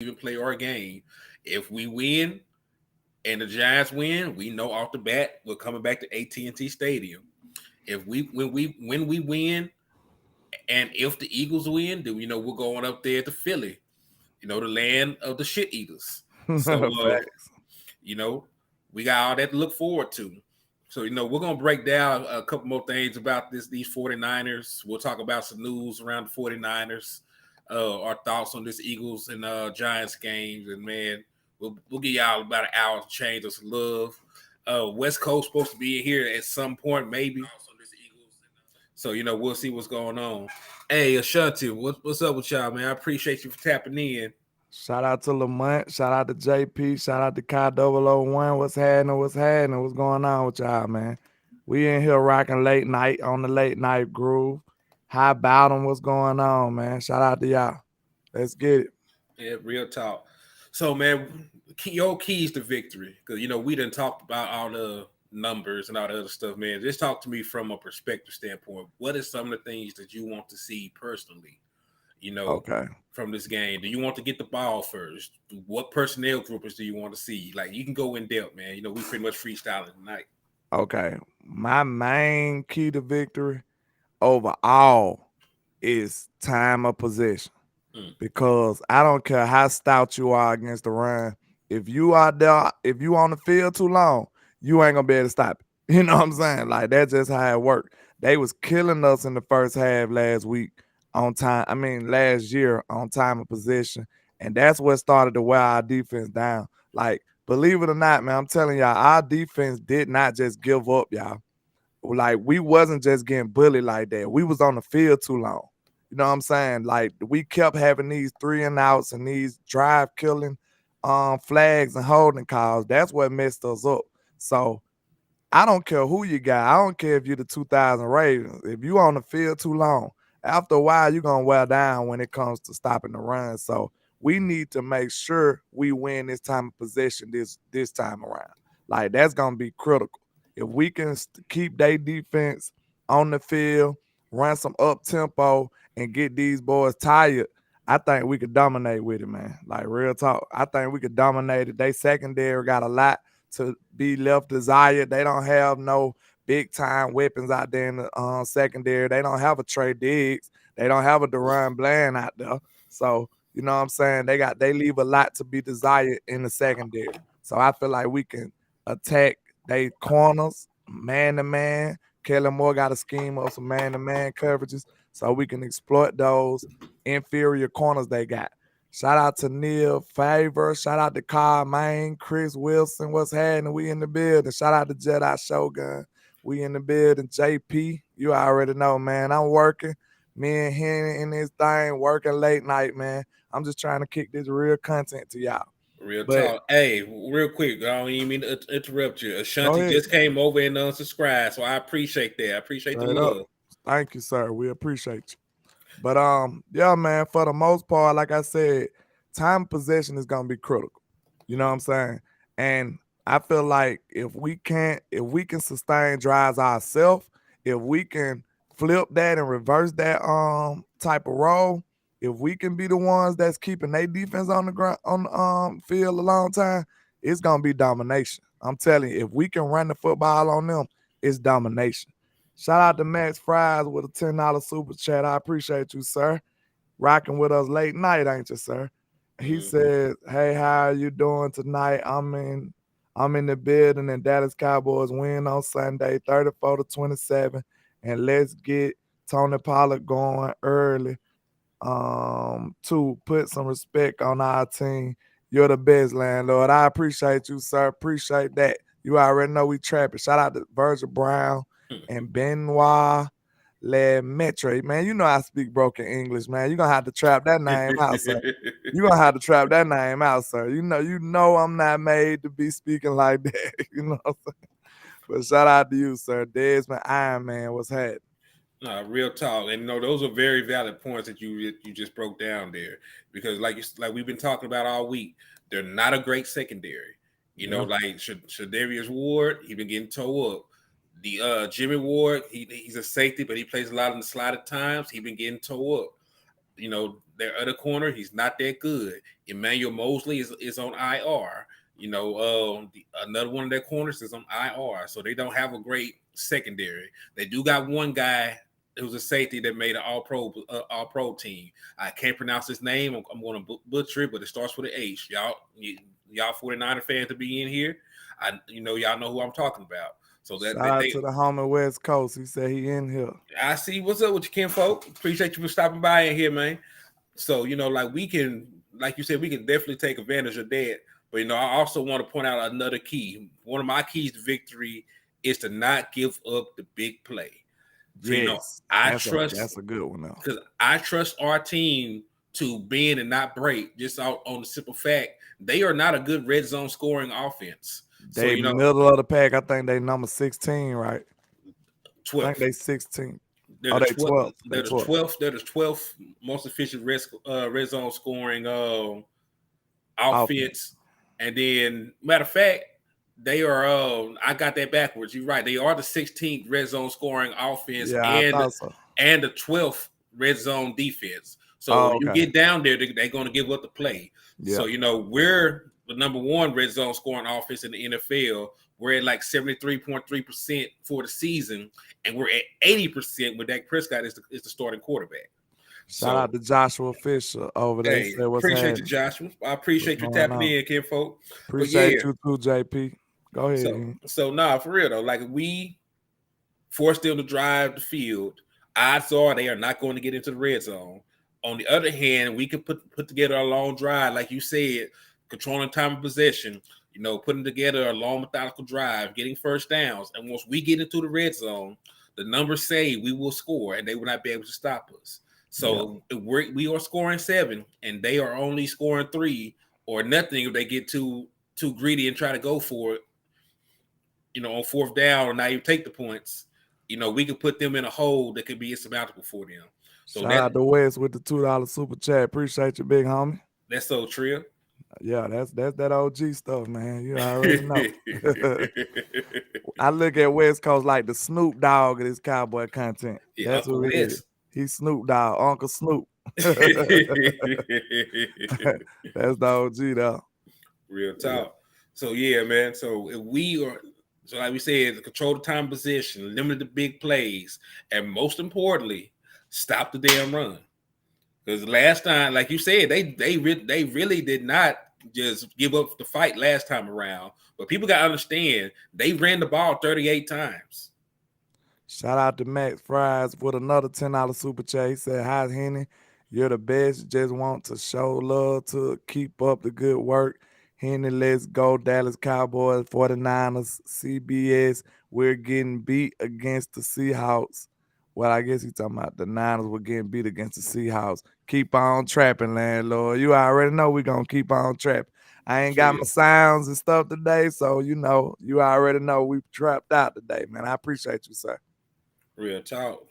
even play our game. If we win and the Giants win, we know off the bat we're coming back to AT&T Stadium. If we win, and if the Eagles win, then we're going up there to Philly, the land of the shit eaters. So Facts. you know, we got all that to look forward to. So, we're gonna break down a couple more things about these 49ers. We'll talk about some news around the 49ers, our thoughts on this Eagles and Giants games, and man, we'll give y'all about an hour to change us love. West Coast supposed to be in here at some point, maybe. So we'll see what's going on. Hey, Ashanti, what's up with y'all, man? I appreciate you for tapping in. Shout out to Lamont. Shout out to JP. Shout out to Kai 001. What's happening? What's happening? What's going on with y'all, man? We in here rocking late night on the late night groove. How about them? What's going on, man? Shout out to y'all. Let's get it. Yeah, real talk. So, man, your keys to victory, because we done talked about all the numbers and all the other stuff, man. Just talk to me from a perspective standpoint. What are some of the things that you want to see personally? Okay. From this game. Do you want to get the ball first? What personnel groupers do you want to see? Like, you can go in depth, man. We pretty much freestyling tonight. Okay. My main key to victory overall is time of possession. Mm. Because I don't care how stout you are against the run. If you are there, if you on the field too long, you ain't gonna be able to stop it. You know what I'm saying? Like that's just how it worked. They was killing us in the first half last week on time. I mean last year on time of possession, and that's what started to wear our defense down. Like believe it or not, man, I'm telling y'all, our defense did not just give up, y'all. Like we wasn't just getting bullied like that. We was on the field too long. You know what I'm saying? Like we kept having these 3-and-outs and these drive killing flags and holding calls. That's what messed us up. So I don't care who you got. I don't care if you're the 2000 Ravens. If you on the field too long, after a while you're gonna wear down when it comes to stopping the run. So we need to make sure we win this time of possession this time around. Like that's gonna be critical. If we can keep their defense on the field, run some up tempo, and get these boys tired, I think we could dominate with it, man. Like real talk. I think we could dominate it. They secondary got a lot to be left desired. They don't have no big time weapons out there in the secondary. They don't have a Trey Diggs. They don't have a Deron Bland out there. So you know what I'm saying? They leave a lot to be desired in the secondary. So I feel like we can attack they corners, man to man. Kellen Moore got a scheme of some man to man coverages, so we can exploit those inferior corners they got. Shout out to Neil Favor. Shout out to Carl Main, Chris Wilson. What's happening? We in the building. Shout out to Jedi Shogun. We in the building. JP, you already know, man. I'm working. Me and Henry in this thing, working late night, man. I'm just trying to kick this real content to y'all. Real But talk. Hey, real quick, I don't even mean to interrupt you. go Ashanti ahead. just came over and unsubscribed, so I appreciate that. I appreciate the Straight up. love. Thank you, sir. We appreciate you. But yeah, man, for the most part, like I said, time possession is gonna be critical. You know what I'm saying? And I feel like if we can sustain drives ourselves, if we can flip that and reverse that type of role, if we can be the ones that's keeping their defense on the ground on the field a long time, it's gonna be domination. I'm telling you, if we can run the football on them, it's domination. Shout out to Max Fries with a $10 super chat. I appreciate you, sir. Rocking with us late night, ain't you, sir? He Mm. said, "Hey, how are you doing tonight? I'm in the building, and Dallas Cowboys win on Sunday, 34-27, and let's get Tony Pollard going early. To put some respect on our team. You're the best, landlord. I appreciate you, sir. Appreciate that. You already know we trapping. Shout out to Virgil Brown and Benoit Lemaitre. Man, you know I speak broken English, man. You're gonna have to trap that name out, sir. You're gonna have to trap that name out, sir. You know I'm not made to be speaking like that. You know what I'm saying? But shout out to you, sir. Desmond Iron Man, what's happening? Real talk, and those are very valid points that you just broke down there. Because like we've been talking about all week, they're not a great secondary. Yeah. Like Shadarius Ward, he been getting towed up. The Jimmy Ward, he's a safety, but he plays a lot in the slot at times. He been getting towed up. their other corner, he's not that good. Emmanuel Mosley is on IR. Another one of their corners is on IR, so they don't have a great secondary. They do got one guy who's a safety that made an all pro team. I can't pronounce his name. I'm going to butcher it, but it starts with an H. Y'all 49er fans to be in here. Y'all know who I'm talking about. So shout out to the homie West Coast. He said he in here. I see. What's up with you, Ken folk? Appreciate you for stopping by in here, man. So we can, like you said, we can definitely take advantage of that. But I also want to point out another key. One of my keys to victory is to not give up the big play. So, yes, that's a good one now. Because I trust our team to bend and not break, just on the simple fact they are not a good red zone scoring offense. They middle of the pack. I think they number 16, right? 12. I think they 16. They're the 12th. They're the 12th. They're the 12th most efficient red zone scoring offense. And then, matter of fact, they are. I got that backwards. You're right. They are the 16th red zone scoring offense and the 12th red zone defense. So you get down there, they're going to give up the play. Yeah. So we're the number one red zone scoring offense in the NFL. We're at like 73.3% for the season, and we're at 80% when Dak Prescott is the starting quarterback. Shout out to Joshua Fisher over there. Hey, appreciate you, Joshua. I appreciate you tapping in, Ken folk. Appreciate you too, JP. Go ahead. So for real though, like we force them to drive the field, odds are they are not going to get into the red zone. On the other hand, we can put together a long drive, like you said, controlling time of possession. Putting together a long methodical drive, getting first downs, and once we get into the red zone, the numbers say we will score, and they will not be able to stop us. So we are scoring 7, and they are only scoring 3 or nothing if they get too greedy and try to go for it. On fourth down or not even take the points. We could put them in a hole that could be insurmountable for them. So shout out to West with the $2 super chat. Appreciate you, big homie. That's so true. Yeah, that's that OG stuff, man. You already know. I look at West Coast like the Snoop Dogg of this Cowboy content. Yeah, that's Uncle who he is. He's Snoop Dogg, Uncle Snoop. That's the OG though. Real talk. Yeah. So yeah, man. So if we are, like we said, control the time position, limit the big plays, and most importantly, stop the damn run. Because last time, like you said, they really did not just give up the fight last time around. But people got to understand, they ran the ball 38 times. Shout out to Max Fries with another $10 super chat. He said, "Hi, Henny. You're the best. Just want to show love to keep up the good work. Henny, let's go. Dallas Cowboys, 49ers, CBS. We're getting beat against the Seahawks." Well, I guess he's talking about the Niners were getting beat against the Seahawks. Keep on trapping, landlord. You already know we're going to keep on trapping. I ain't got my sounds and stuff today, so you already know we trapped out today, man. I appreciate you, sir. Real talk.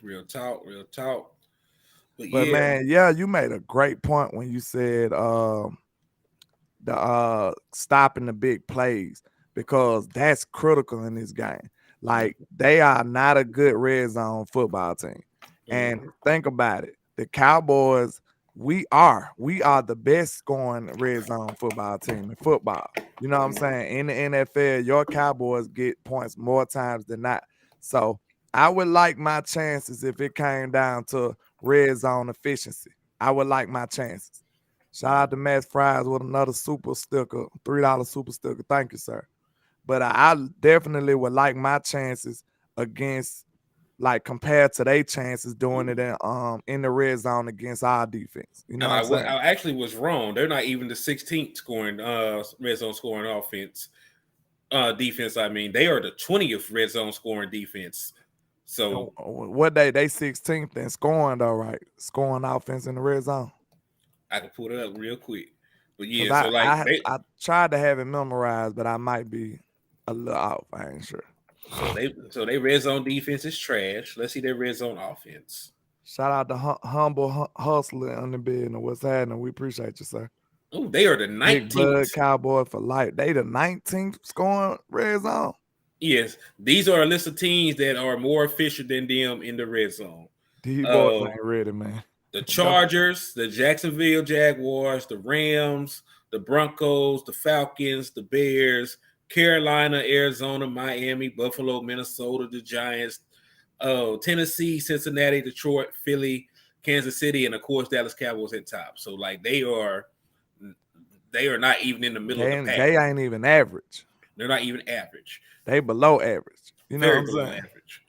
But man, yeah, you made a great point when you said the stopping the big plays, because that's critical in this game. Like, they are not a good red zone football team. And think about it. The Cowboys, we are the best scoring red zone football team in football. You know what I'm saying? In the NFL, your Cowboys get points more times than not. So I would like my chances if it came down to red zone efficiency. I would like my chances. Shout out to Matt Fries with another super sticker, $3 super sticker. Thank you, sir. But I definitely would like my chances against, like, compared to their chances doing it in the red zone against our defense. You know what I'm saying? I actually was wrong. They're not even the 16th scoring red zone scoring offense. Defense, I mean. They are the 20th red zone scoring defense. So what they 16th in scoring though, right? Scoring offense in the red zone. I can pull it up real quick. But yeah, I tried to have it memorized, but I might be a little off. I ain't sure. So they red zone defense is trash. Let's see their red zone offense. Shout out to Humble Hustler on the bed and what's happening. We appreciate you, sir. Oh, they are the 19th. Big Bud Cowboy for life. They the 19th scoring red zone. Yes, these are a list of teams that are more efficient than them in the red zone. These boys ain't ready, man. The Chargers, the Jacksonville Jaguars, the Rams, the Broncos, the Falcons, the Bears, Carolina, Arizona, Miami, Buffalo, Minnesota, the Giants, Tennessee, Cincinnati, Detroit, Philly, Kansas City, and of course Dallas Cowboys at top. So like they are not even in the middle of the pack. They ain't even average. They're not even average. They below average. You know Very what I'm below saying? average.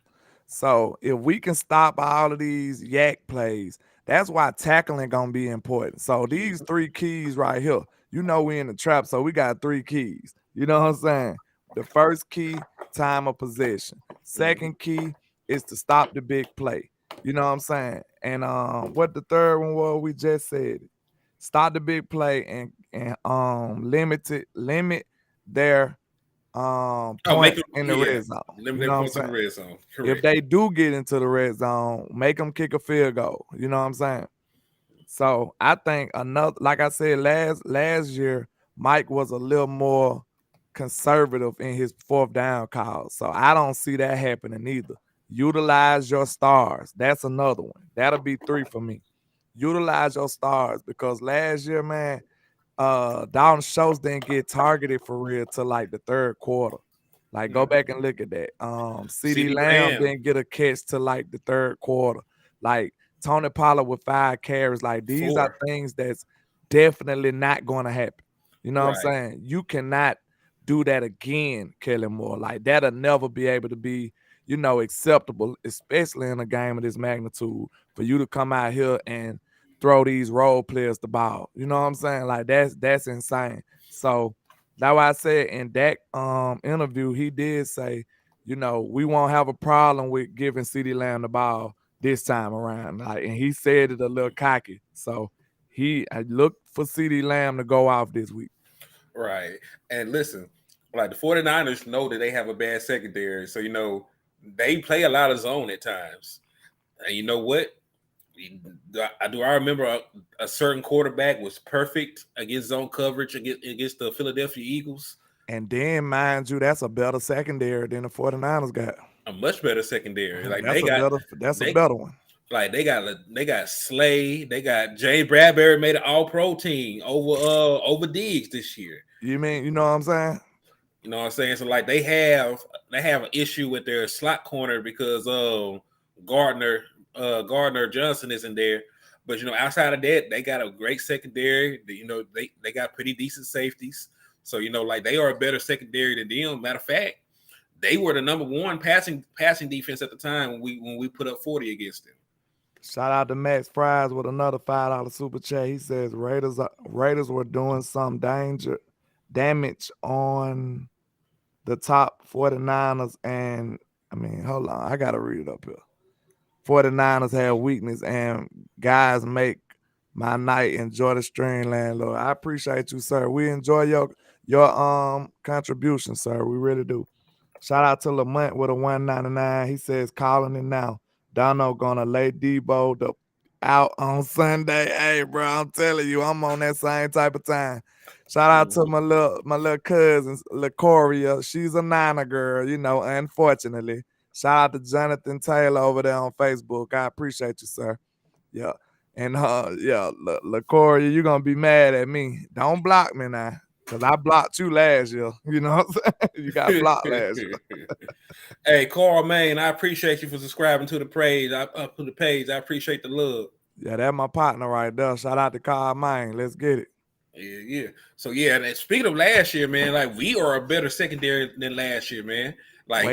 So if we can stop all of these yak plays, that's why tackling gonna be important. So these 3 keys right here, we in the trap, so we got 3 keys. You know what I'm saying? The first key, time of possession. Second key is to stop the big play. You know what I'm saying? And what the third one was, we just said, stop the big play and limit their points in the red zone. Limit You their know what I'm points in the saying? red zone. Correct. If they do get into the red zone, make them kick a field goal. You know what I'm saying? So I think another, like I said last year, Mike was a little more conservative in his fourth down calls. So I don't see that happening either. Utilize your stars. That's another one. That'll be 3 for me. Utilize your stars, because last year, man, Dalton Schultz didn't get targeted for real till like the third quarter. Like, go back and look at that. CD Lamb didn't get a catch till like the third quarter. Like, Tony Pollard with 5 carries. Like, these are things that's definitely not going to happen. You know what I'm saying? You cannot do that again, Kellen Moore. Like, that'll never be able to be, acceptable, especially in a game of this magnitude, for you to come out here and throw these role players the ball. You know what I'm saying? Like, that's insane. So that's why I said in that interview, he did say, we won't have a problem with giving CeeDee Lamb the ball this time around. Like, and he said it a little cocky. So I looked for CeeDee Lamb to go off this week. Right. And listen, like the 49ers know that they have a bad secondary. So, they play a lot of zone at times. And you know what? Do I remember a certain quarterback was perfect against zone coverage against the Philadelphia Eagles? And then, mind you, that's a better secondary than the 49ers got. A much better secondary. Like that's a better one. Like they got Slay, they got James Bradbury made an All-Pro team over Diggs this year. You mean, you know what I'm saying? You know what I'm saying? So like they have an issue with their slot corner because Gardner Johnson isn't there. But outside of that, they got a great secondary. They got pretty decent safeties. So like they are a better secondary than them. Matter of fact, they were the number 1 passing defense at the time when we put up 40 against them. Shout out to Max Fries with another $5 super chat. He says Raiders were doing some damage on the top 49ers, and hold on, I gotta read it up here. 49ers have weakness, and guys make my night. Enjoy the stream, landlord. I appreciate you, sir. We enjoy your contribution, sir. We really do. Shout out to Lamont with a 199. He says, calling it now. Dono gonna lay Debo out on Sunday. Hey, bro, I'm telling you, I'm on that same type of time. Shout out to my little cousin, LaCoria. She's a Niner girl, unfortunately. Shout out to Jonathan Taylor over there on Facebook. I appreciate you, sir. Yeah. And LaCoria, you're gonna be mad at me. Don't block me now, because I blocked you last year. You know what I'm saying? You got blocked last year. Hey, Carl Main, I appreciate you for subscribing to the page. I appreciate the love. Yeah, that's my partner right there. Shout out to Carl Main. Let's get it. Yeah. So and speaking of last year, man, like we are a better secondary than last year, man. Like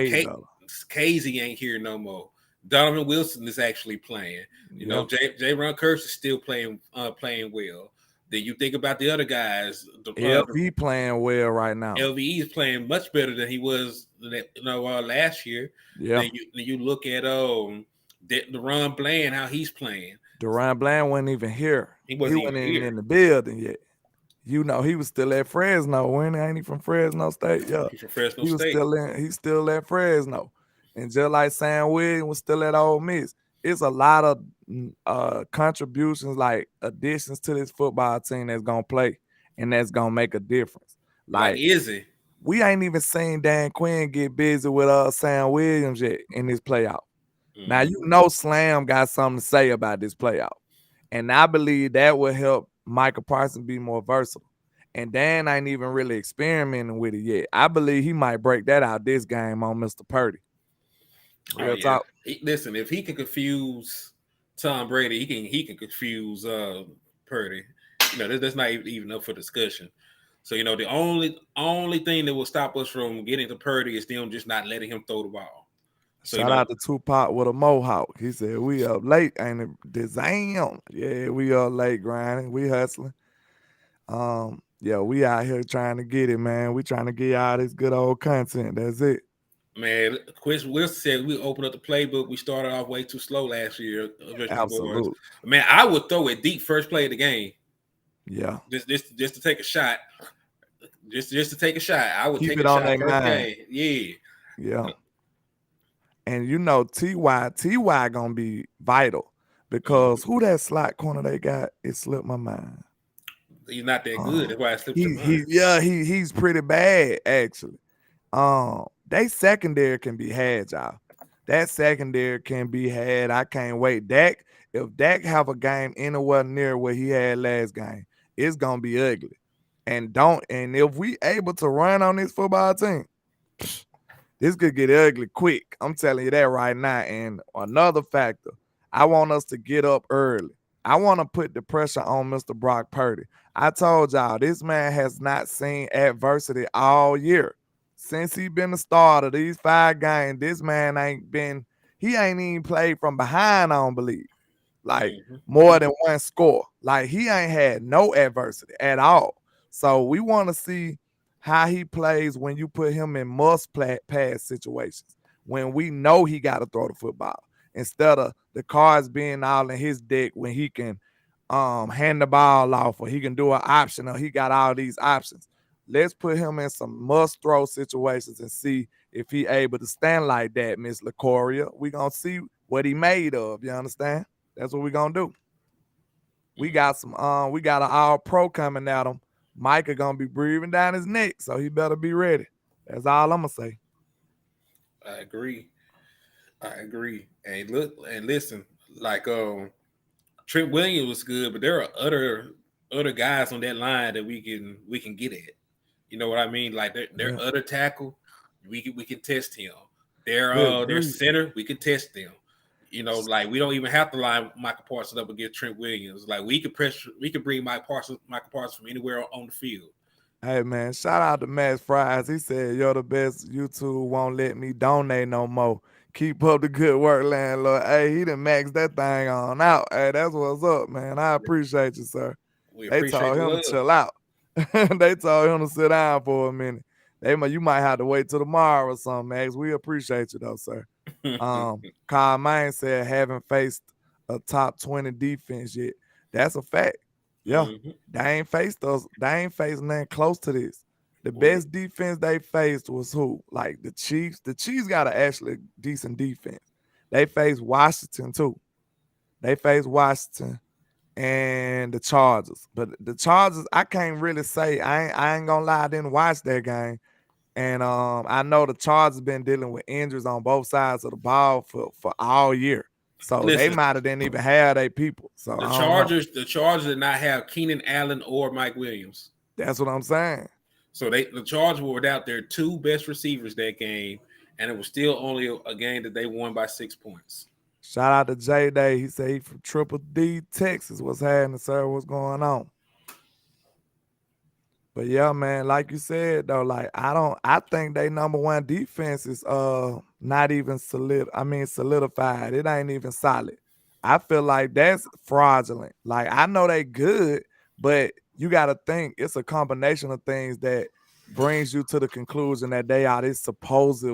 Casey ain't here no more. Donovan Wilson is actually playing. J-Ron Curse is still playing well. Then you think about the other guys. LV playing well right now. LVE is playing much better than he was last year. Yeah. Then you look at DeRon Bland, how he's playing. DeRon Bland wasn't even here. He wasn't even in the building yet. He was still at Fresno. Ain't he from Fresno State? Yeah. He's from Fresno State. He's still at Fresno. And just like Sam Williams was still at Ole Miss. It's a lot of contributions, like additions to this football team that's gonna play and that's gonna make a difference. Like is it? We ain't even seen Dan Quinn get busy with Sam Williams yet in this playoff. Now Slam got something to say about this playoff. And I believe that will help Michael Parsons be more versatile. And Dan ain't even really experimenting with it yet. I believe he might break that out this game on Mr. Purdy. Oh Real yeah. talk. Listen, if he can confuse Tom Brady, he can confuse Purdy. That's not even up for discussion. So the only thing that will stop us from getting to Purdy is them just not letting him throw the ball. So Shout out to Tupac with a mohawk. He said, we up late, ain't it? Damn. Yeah, we up late grinding. We hustling. Yeah, we out here trying to get it, man. We trying to get y'all this good old content. That's it. man, Chris Wilson said we opened up the playbook. We started off way too slow last year, vegetable boys. Absolutely. Man, I would throw it deep first play of the game. Yeah. Just to take a shot. Just to take a shot. I would Keep take it a on shot their first mind. game. Yeah. Yeah. And Ty gonna be vital because who that slot corner they got? It slipped my mind. He's not that good. That's why I slipped your mind. He's pretty bad actually. They secondary can be had, y'all. That secondary can be had. I can't wait. If Dak have a game anywhere near what he had last game, it's gonna be ugly. And if we able to run on this football team, this could get ugly quick. I'm telling you that right now. And another factor, I want us to get up early. I want to put the pressure on Mr. Brock Purdy. I told y'all, this man has not seen adversity all year. Since he been the starter, these 5 games, this man he ain't even played from behind, I don't believe. Like more than one score. Like he ain't had no adversity at all. So we want to see how he plays when you put him in pass situations, when we know he got to throw the football instead of the cards being all in his deck when he can hand the ball off or he can do an option or he got all these options. Let's put him in some must throw situations and see if he able to stand like that, Miss LaCoria. We gonna see what he made of. You understand? That's what we gonna do. We got we got an all pro coming at him. Micah gonna be breathing down his neck, so he better be ready. That's all I'm gonna say. I agree. And listen, like Trent Williams was good, but there are other guys on that line that we can get at. You know what I mean? Like their other tackle, we can test him. Their center, we can test them. Like we don't even have to line Michael Parsons up against Trent Williams. Like we can bring Michael Parsons from anywhere on the field. Hey man, shout out to Max Fries. He said, "You're the best. YouTube won't let me donate no more. Keep up the good work, landlord." Hey, he done maxed that thing on out. Hey, that's what's up, man. I appreciate you, sir. We They appreciate told the him to love. chill out. They told him to sit down for a minute. You might have to wait till tomorrow or something, Max. We appreciate you though, sir. Kyle Main said haven't faced a top 20 defense yet. That's a fact. Yeah. They ain't faced us. They ain't faced nothing close to this. The best defense they faced was who? Like the Chiefs. The Chiefs got an actually decent defense. They faced Washington too. They faced Washington and the Chargers. But the Chargers, I can't really say. I ain't gonna lie, I didn't watch that game. And I know the Chargers been dealing with injuries on both sides of the ball for all year. So they Listen, might have didn't even have their people. So the I don't know. Chargers did not have Keenan Allen or Mike Williams. That's what I'm saying. So the Chargers were without their 2 best receivers that game, and it was still only a game that they won by 6 points. Shout out to J Day. He said he from Triple D, Texas. What's happening, sir? What's going on? But yeah, man, like you said though, like I think they number one defense is not even solidified. It ain't even solid. I feel like that's fraudulent. Like I know they good, but you gotta think it's a combination of things that brings you to the conclusion that they are this supposed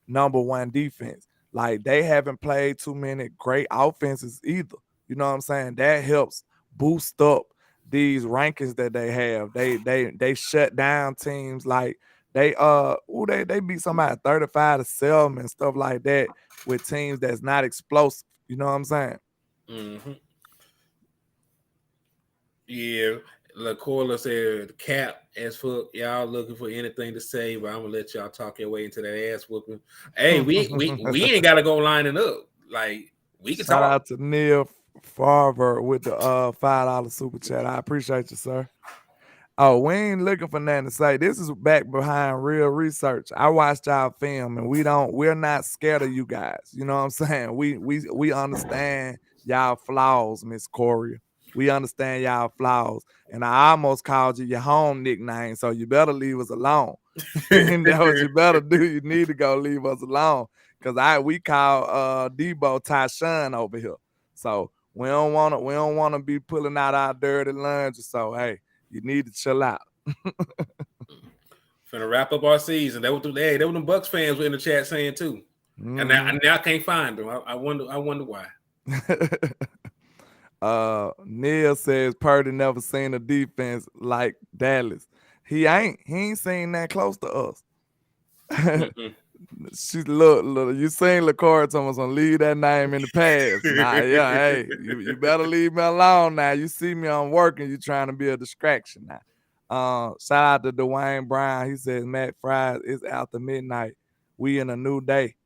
number one defense. Like they haven't played too many great offenses either. You know what I'm saying? That helps boost up these rankings that they have. They shut down teams like they beat somebody 35-7 and stuff like that with teams that's not explosive. You know what I'm saying? Mm-hmm. Yeah. LaCoila said, "Cap as fuck. Y'all looking for anything to say, but I'm gonna let y'all talk your way into that ass whooping. Hey, we ain't gotta go lining up. Like we can Shout talk. out to Neil Farver with the $5 super chat. I appreciate you, sir. Oh, we ain't looking for nothing to say. This is back behind real research. I watched y'all film, and we're not scared of you guys. You know what I'm saying? We understand y'all flaws, Miss Corey. We understand y'all flaws. And I almost called you your home nickname, so you better leave us alone. And that what you better do. You need to go leave us alone. Cause we call Debo Tyshawn over here. So we don't wanna be pulling out our dirty laundry. So hey, you need to chill out. Finna wrap up our season. That what the Bucks fans were in the chat saying too. And now I can't find them. I wonder why. Neil says Purdy never seen a defense like Dallas. He ain't seen that close to us. She look, you seen LaCour Thomas gonna leave that name in the past. Nah, yeah, hey, you better leave me alone now. You see me, I'm working, you trying to be a distraction now. Shout out to Dwayne Brown. He says Matt Fries is after midnight. We in a new day.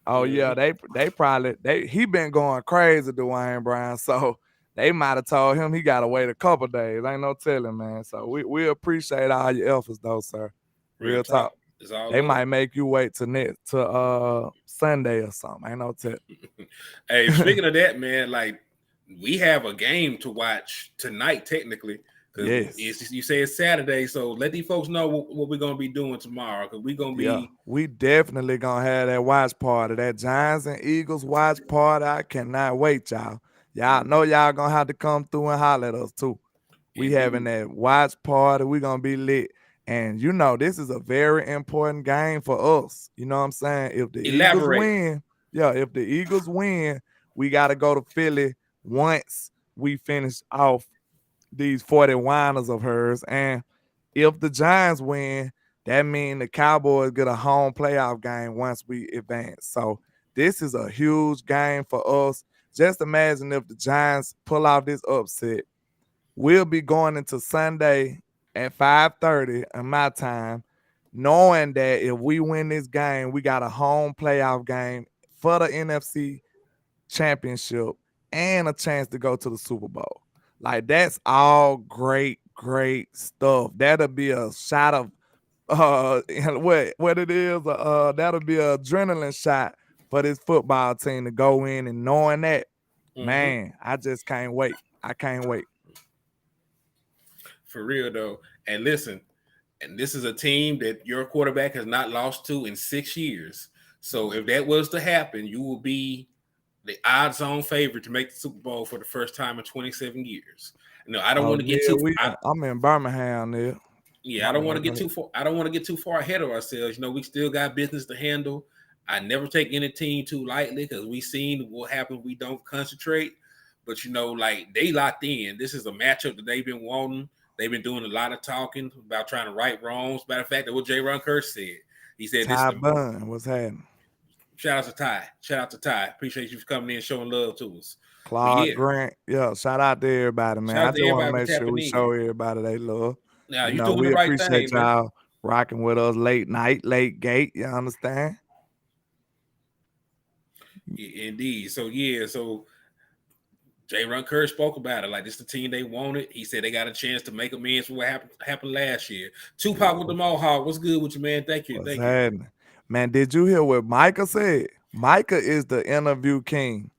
Oh yeah, they probably he been going crazy, Dwayne Brown. So they might have told him he gotta wait a couple days. Ain't no telling, man. So we appreciate all your efforts though, sir. Real Real talk. talk. It's all They love. might make you wait to Sunday or something. Ain't no tell. Hey, speaking of that, man, like we have a game to watch tonight, technically. Because Yes. you say it's Saturday, so let these folks know what we're gonna be doing tomorrow. Because we're gonna Yeah, be we definitely gonna have that watch party, that Giants and Eagles watch party. I cannot wait, y'all. Y'all know y'all gonna have to come through and holler at us too. We having indeed. that watch party. We gonna be lit. And you know, this is a very important game for us. You know what I'm saying? If the Eagles Elaborate. win, yeah, if the Eagles win, we gotta go to Philly once we finish off these 40 whiners of hers. And if the Giants win, that means the Cowboys get a home playoff game once we advance. So this is a huge game for us. Just imagine if the Giants pull off this upset. We'll be going into Sunday at 5:30 in my time, knowing that if we win this game, we got a home playoff game for the NFC championship and a chance to go to the Super Bowl. Like that's all great stuff. That'll be a shot of what it is. That'll be an adrenaline shot for this football team to go in and knowing that, man, I just can't wait. I can't wait. For real though. And listen, and this is a team that your quarterback has not lost to in 6 years. So if that was to happen, you will be the odds-on favorite to make the Super Bowl for the first time in 27 years. No, I don't Oh, want to get Neil, too. I'm in Birmingham, Neil. Yeah, I My don't bad. want to Go get ahead. too far. I don't want to get too far ahead of ourselves. You know, we still got business to handle. I never take any team too lightly because we seen what happens. We don't concentrate. But you know, like they locked in. This is a matchup that they've been wanting. They've been doing a lot of talking about trying to right wrongs. Matter of fact, that what J. Ron Kirsch said. He said this is Ty the Bun, what's happening? shout out to Ty. Shout out to Ty. Appreciate you for coming in and showing love to us. But Claude yeah, Grant. Yeah, shout out to everybody, man. shout I out to just want to everybody for make sure tapping we in. show everybody they love. Now You you're know, doing the we right appreciate thing, man. y'all rocking with us late night, late gate. You understand? Indeed. So yeah, so Jay Ron Kerr spoke about it. Like this, the team they wanted. He said they got a chance to make amends for what happened last year. Tupac with the Mohawk. What's good with you, man? Thank you, What's thank you. happening? Man, did you hear what Micah said? Micah is the interview king.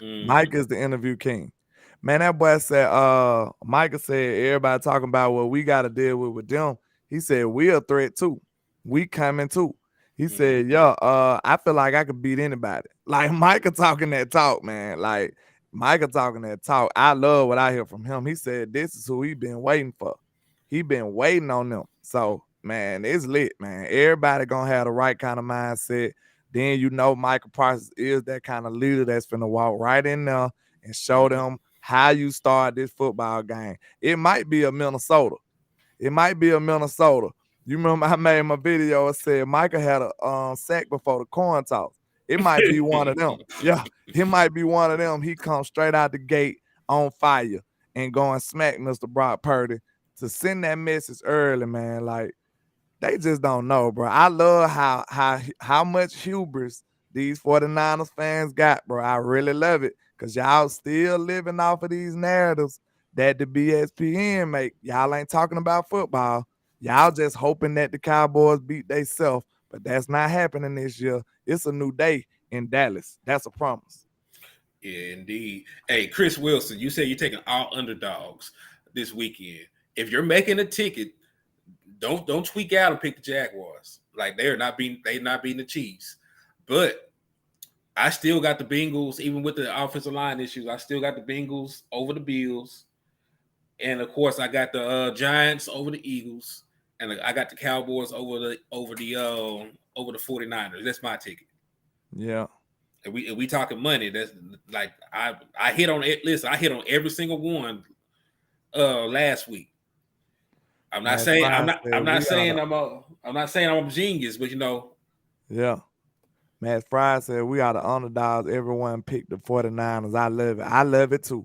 Mm-hmm. Mike is the interview king. Man, that boy said, Micah said, everybody talking about what we got to deal with them. He said, we a threat too. We coming too. He said, Mm-hmm. yeah, I feel like I could beat anybody. Like Micah talking that talk, man. Like Micah talking that talk. I love what I hear from him. He said, this is who he been waiting for. He been waiting on them. So, man, it's lit, man. Everybody gonna have the right kind of mindset. Then you know Michael Parsons is that kind of leader that's finna walk right in there and show Mm-hmm. them how you start this football game. It might be a Minnesota. It might be a Minnesota. You remember I made my video. It said Micah had a sack before the coin toss. It might be one of them. Yeah, it might be one of them. He comes straight out the gate on fire and go and smack Mr. Brock Purdy to send that message early, man. Like they just don't know, bro. I love how much hubris these 49ers fans got, bro. I really love it because y'all still living off of these narratives that the BSPN make. Y'all ain't talking about football. Y'all just hoping that the Cowboys beat themselves, but that's not happening this year. It's a new day in Dallas. That's a promise. Yeah, indeed. Hey, Chris Wilson, you said you're taking all underdogs this weekend. If you're making a ticket, don't tweak out and pick the Jaguars. Like they're not beating the Chiefs. But I still got the Bengals, even with the offensive line issues. I still got the Bengals over the Bills, and of course, I got the Giants over the Eagles, and I got the Cowboys over the 49ers. That's my ticket. Yeah. And we talking money. That's like I hit on it. Listen, I hit on every single one last week. I'm not Man, saying I'm Fry not said I'm not we oughta saying I'm not saying I'm a genius, but yeah. Matt Fry said we are the underdogs. Everyone picked the 49ers. I love it. I love it too.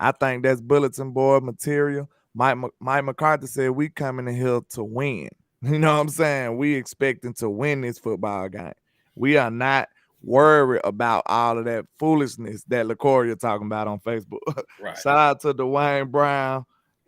I think that's bulletin board material. Mike McCarthy said we coming in here to win. You know what I'm saying? We expecting to win this football game. We are not worried about all of that foolishness that LaCoria talking about on Facebook. right. Shout out to Dwayne Brown.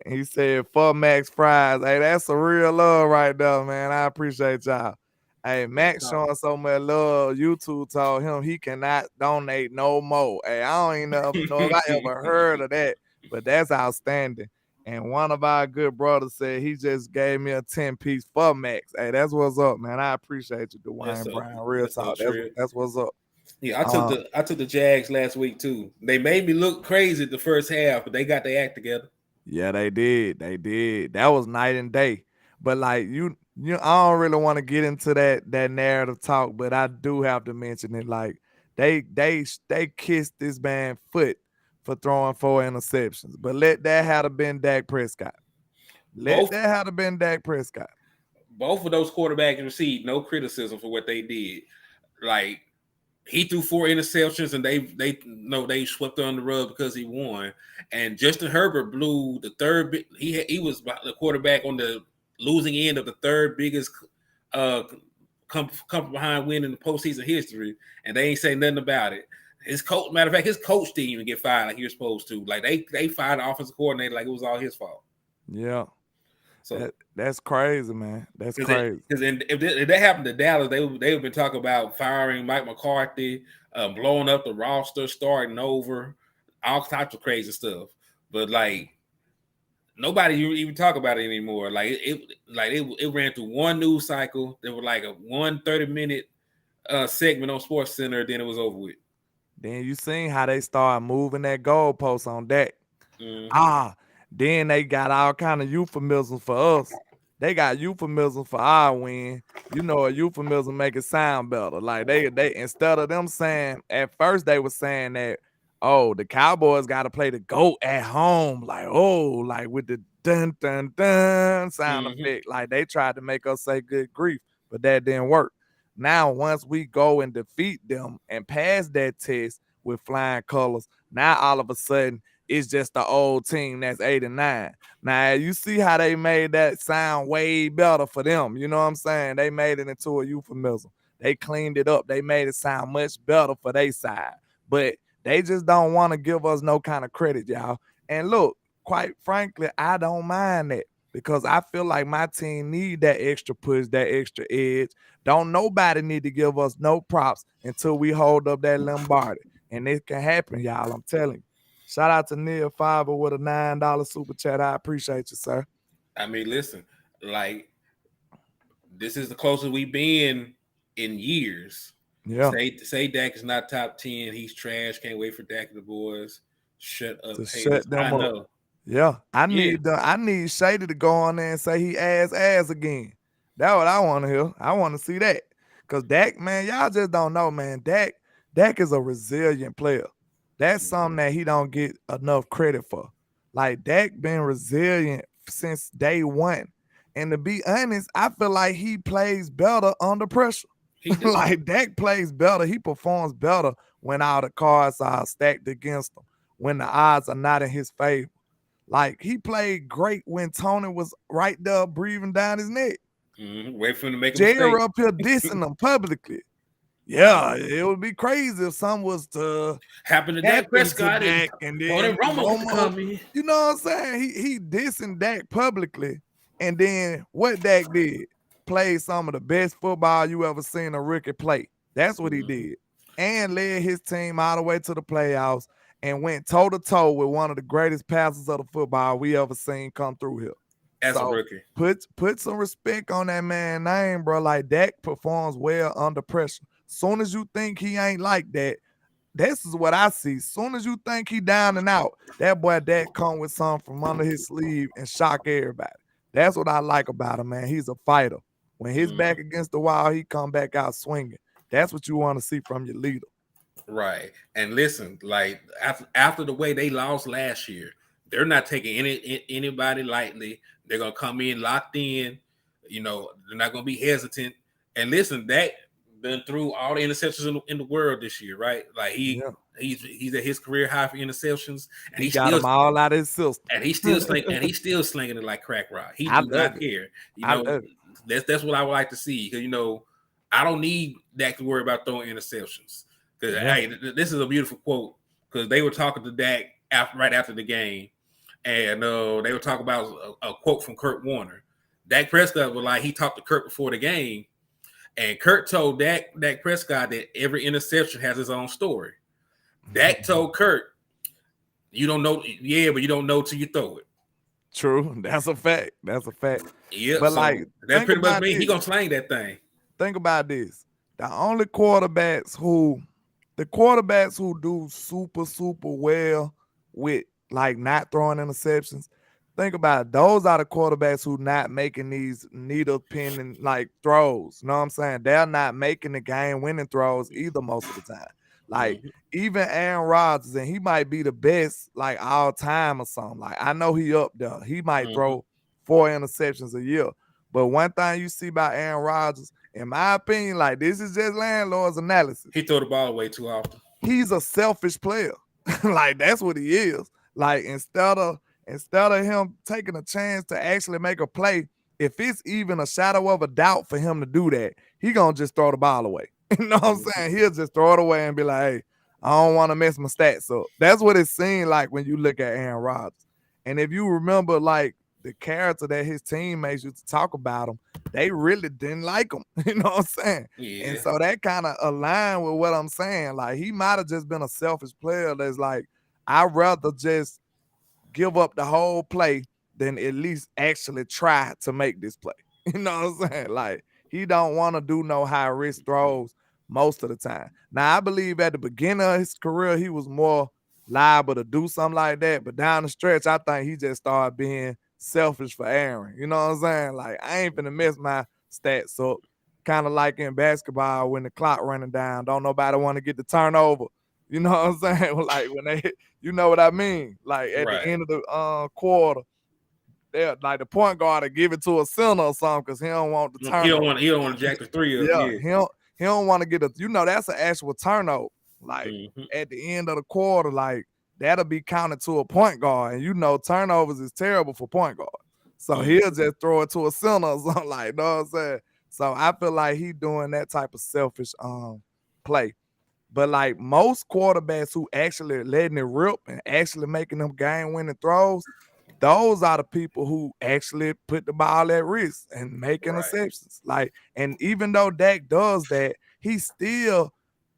He said, for Max Fries. Hey, that's a real love right there, man. I appreciate y'all. Hey, Max showing so much love. YouTube told him he cannot donate no more. Hey, I don't even know if I ever heard of that, but that's outstanding. And one of our good brothers said he just gave me a 10-piece for Max. Hey, that's what's up, man. I appreciate you, That's Dwayne so Brown. Real that's so talk. true. That's what's up. Yeah, I took the Jags last week too. They made me look crazy the first half, but they got their act together. Yeah, they did. They did. That was night and day. But like I don't really want to get into that narrative talk, but I do have to mention it. Like they kissed this man's foot for throwing 4 interceptions. But let that have been Dak Prescott. Let Both that have been Dak Prescott. both of those quarterbacks received no criticism for what they did. Like he threw 4 interceptions and they swept on the rug because he won. And Justin Herbert blew the third. He was the quarterback on the losing end of the third biggest uh, come behind win in the postseason history, and they ain't say nothing about it. His coach, matter of fact, his coach didn't even get fired like he was supposed to. Like they fired the offensive coordinator like it was all his fault. Yeah. So That's crazy, man. That's crazy. because if that happened to Dallas, they would been talking about firing Mike McCarthy, blowing up the roster, starting over, all types of crazy stuff. But like nobody even talk about it anymore. Like it ran through one news cycle. There was like a 1 30-minute segment on Sports Center. Then it was over with. Then you seen how they start moving that goalpost on Dak. Mm-hmm. Then they got all kind of euphemisms for us. They got euphemisms for our win. You know, a euphemism make it sound better. Like they instead of them saying at first they were saying that, oh, the Cowboys got to play the GOAT at home. Like, oh, like with the dun dun dun sound Mm-hmm. effect. Like they tried to make us say good grief, but that didn't work. Now, once we go and defeat them and pass that test with flying colors, now all of a sudden it's just the old team that's 8-9. Now you see how they made that sound way better for them. You know what I'm saying? They made it into a euphemism. They cleaned it up. They made it sound much better for their side. But they just don't want to give us no kind of credit, y'all. And look, quite frankly, I don't mind that because I feel like my team need that extra push, that extra edge. Don't nobody need to give us no props until we hold up that Lombardi. And it can happen, y'all. I'm telling you. Shout out to Neil Fiver with a $9 super chat. I appreciate you, sir. I mean, listen, like this is the closest we've been in years. Yeah. Say Dak is not top 10. He's trash. Can't wait for Dak and the boys. Shut up, To haters. shut I them up. know. Yeah. I Yeah. need Shady to go on there and say he ass again. That's what I want to hear. I want to see that. Cause Dak, man, y'all just don't know, man. Dak is a resilient player. That's something that he don't get enough credit for. Like Dak been resilient since day one. And to be honest, I feel like he plays better under pressure. He do. Like Dak plays better. He performs better when all the cards are stacked against him, when the odds are not in his favor. Like he played great when Tony was right there breathing down his neck. Mm-hmm. Wait for him to make a Jerry mistake. up here dissing him publicly. Yeah, it would be crazy if something was to Happened to Dak happen to Prescott and Dak and Tony then Romo get to Romo, come in. you know what I'm saying? He dissing Dak publicly, and then what Dak did, played some of the best football you ever seen a rookie play. That's what he did. And led his team all the way to the playoffs and went toe to toe with one of the greatest passers of the football we ever seen come through here. As a So rookie. put some respect on that man's name, bro. Like Dak performs well under pressure. Soon as you think he ain't like that, this is what I see. Soon as you think he down and out, that boy Dak come with something from under his sleeve and shock everybody. That's what I like about him, man. He's a fighter. When his back against the wall, he come back out swinging. That's what you want to see from your leader. Right. And listen, like after the way they lost last year, they're not taking anybody lightly. They're gonna come in locked in. You know, they're not gonna be hesitant. And listen, Dak been through all the interceptions in the world this year, right? Like he's at his career high for interceptions, and he got them all out of his system, and he's still slinging it like crack rock. He I do love not it. care. You I know, love it. that's what I would like to see because I don't need Dak to worry about throwing interceptions. Because hey, this is a beautiful quote because they were talking to Dak right after the game, and they were talking about a quote from Kurt Warner. Dak Prescott was like he talked to Kurt before the game, and Kurt told Dak Prescott that every interception has its own story. Dak told Kurt, "You don't know, yeah, but you don't know till you throw it." True, that's a fact. That's a fact. Yeah, but so like that pretty much means he gonna slang that thing. Think about this: the only quarterbacks who do super well with like not throwing interceptions. Think about it. Those are the quarterbacks who not making these needle pinning like throws. You know what I'm saying? They're not making the game winning throws either most of the time. Like even Aaron Rodgers, and he might be the best like all time or something. Like I know he up there. He might throw 4 interceptions a year. But one thing you see about Aaron Rodgers, in my opinion, like this is just landlord's analysis. He throw the ball away too often. He's a selfish player. Like that's what he is. Like instead of him taking a chance to actually make a play, if it's even a shadow of a doubt for him to do that, he gonna just throw the ball away. You know what I'm saying? He'll just throw it away and be like, hey, I don't want to mess my stats up. That's what it seemed like when you look at Aaron Rodgers. And if you remember, like the character that his teammates used to talk about him, they really didn't like him. You know what I'm saying? Yeah. And so that kind of aligned with what I'm saying. Like he might have just been a selfish player that's like, I'd rather just give up the whole play than at least actually try to make this play. You know what I'm saying? Like he don't want to do no high risk throws most of the time. Now I believe at the beginning of his career he was more liable to do something like that, but down the stretch I think he just started being selfish for Aaron. You know what I'm saying? Like I ain't finna mess my stats up. Kind of like in basketball when the clock running down, don't nobody want to get the turnover. You know what I'm saying? Like when they, you know what I mean? Like at the end of the quarter, they're like the point guard to give it to a center or something because he don't want the turnover. He don't want to jack the 3 up. Yeah, he don't want to get a. You know that's an actual turnover. Like at the end of the quarter, like that'll be counted to a point guard, and you know turnovers is terrible for point guard. So he'll just throw it to a center or something like. You know what I'm saying? So I feel like he doing that type of selfish play. But like most quarterbacks who actually letting it rip and actually making them game-winning throws, those are the people who actually put the ball at risk and make interceptions. Like, and even though Dak does that, he's still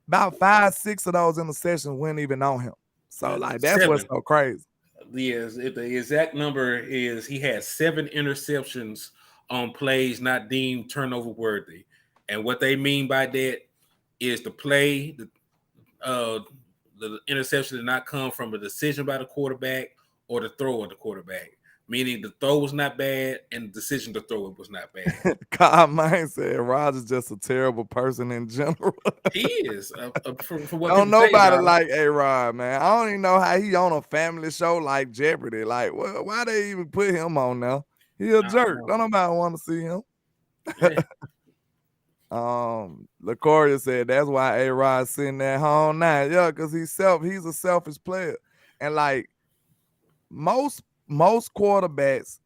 about 5-6 of those interceptions weren't even on him. So like that's 7. What's so crazy. Yes, the exact number is he had 7 interceptions on plays not deemed turnover worthy. And what they mean by that is the interception did not come from a decision by the quarterback or the throw of the quarterback. Meaning the throw was not bad and the decision to throw it was not bad. Kyle Mine said Rodgers just a terrible person in general. He is. For what don't nobody like A-Rod, man. I don't even know how he on a family show like Jeopardy. Like, well, why they even put him on now? He a jerk. Don't nobody want to see him. Yeah. LaCoria said that's why A-Rod sitting at home now. Yeah, because he's a selfish player. And like most quarterbacks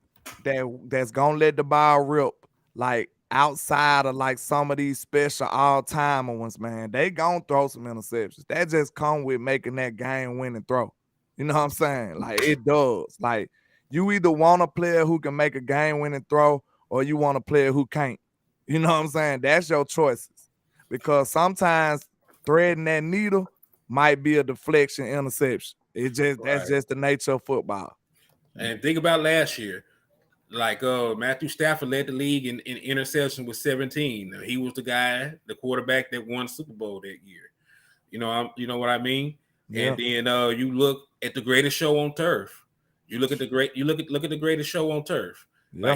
that's gonna let the ball rip, like outside of like some of these special all-timer ones, man, they gonna throw some interceptions. That just come with making that game-winning throw. You know what I'm saying? Like it does. Like you either want a player who can make a game-winning throw or you want a player who can't. You know what I'm saying? That's your choices. Because sometimes threading that needle might be a deflection interception. That's Right. just the nature of football. And think about last year. Like Matthew Stafford led the league in interception with 17. He was the guy, the quarterback that won Super Bowl that year. You know what I mean? Yeah. And then you look at the greatest show on turf. You look at the greatest show on turf. Yeah.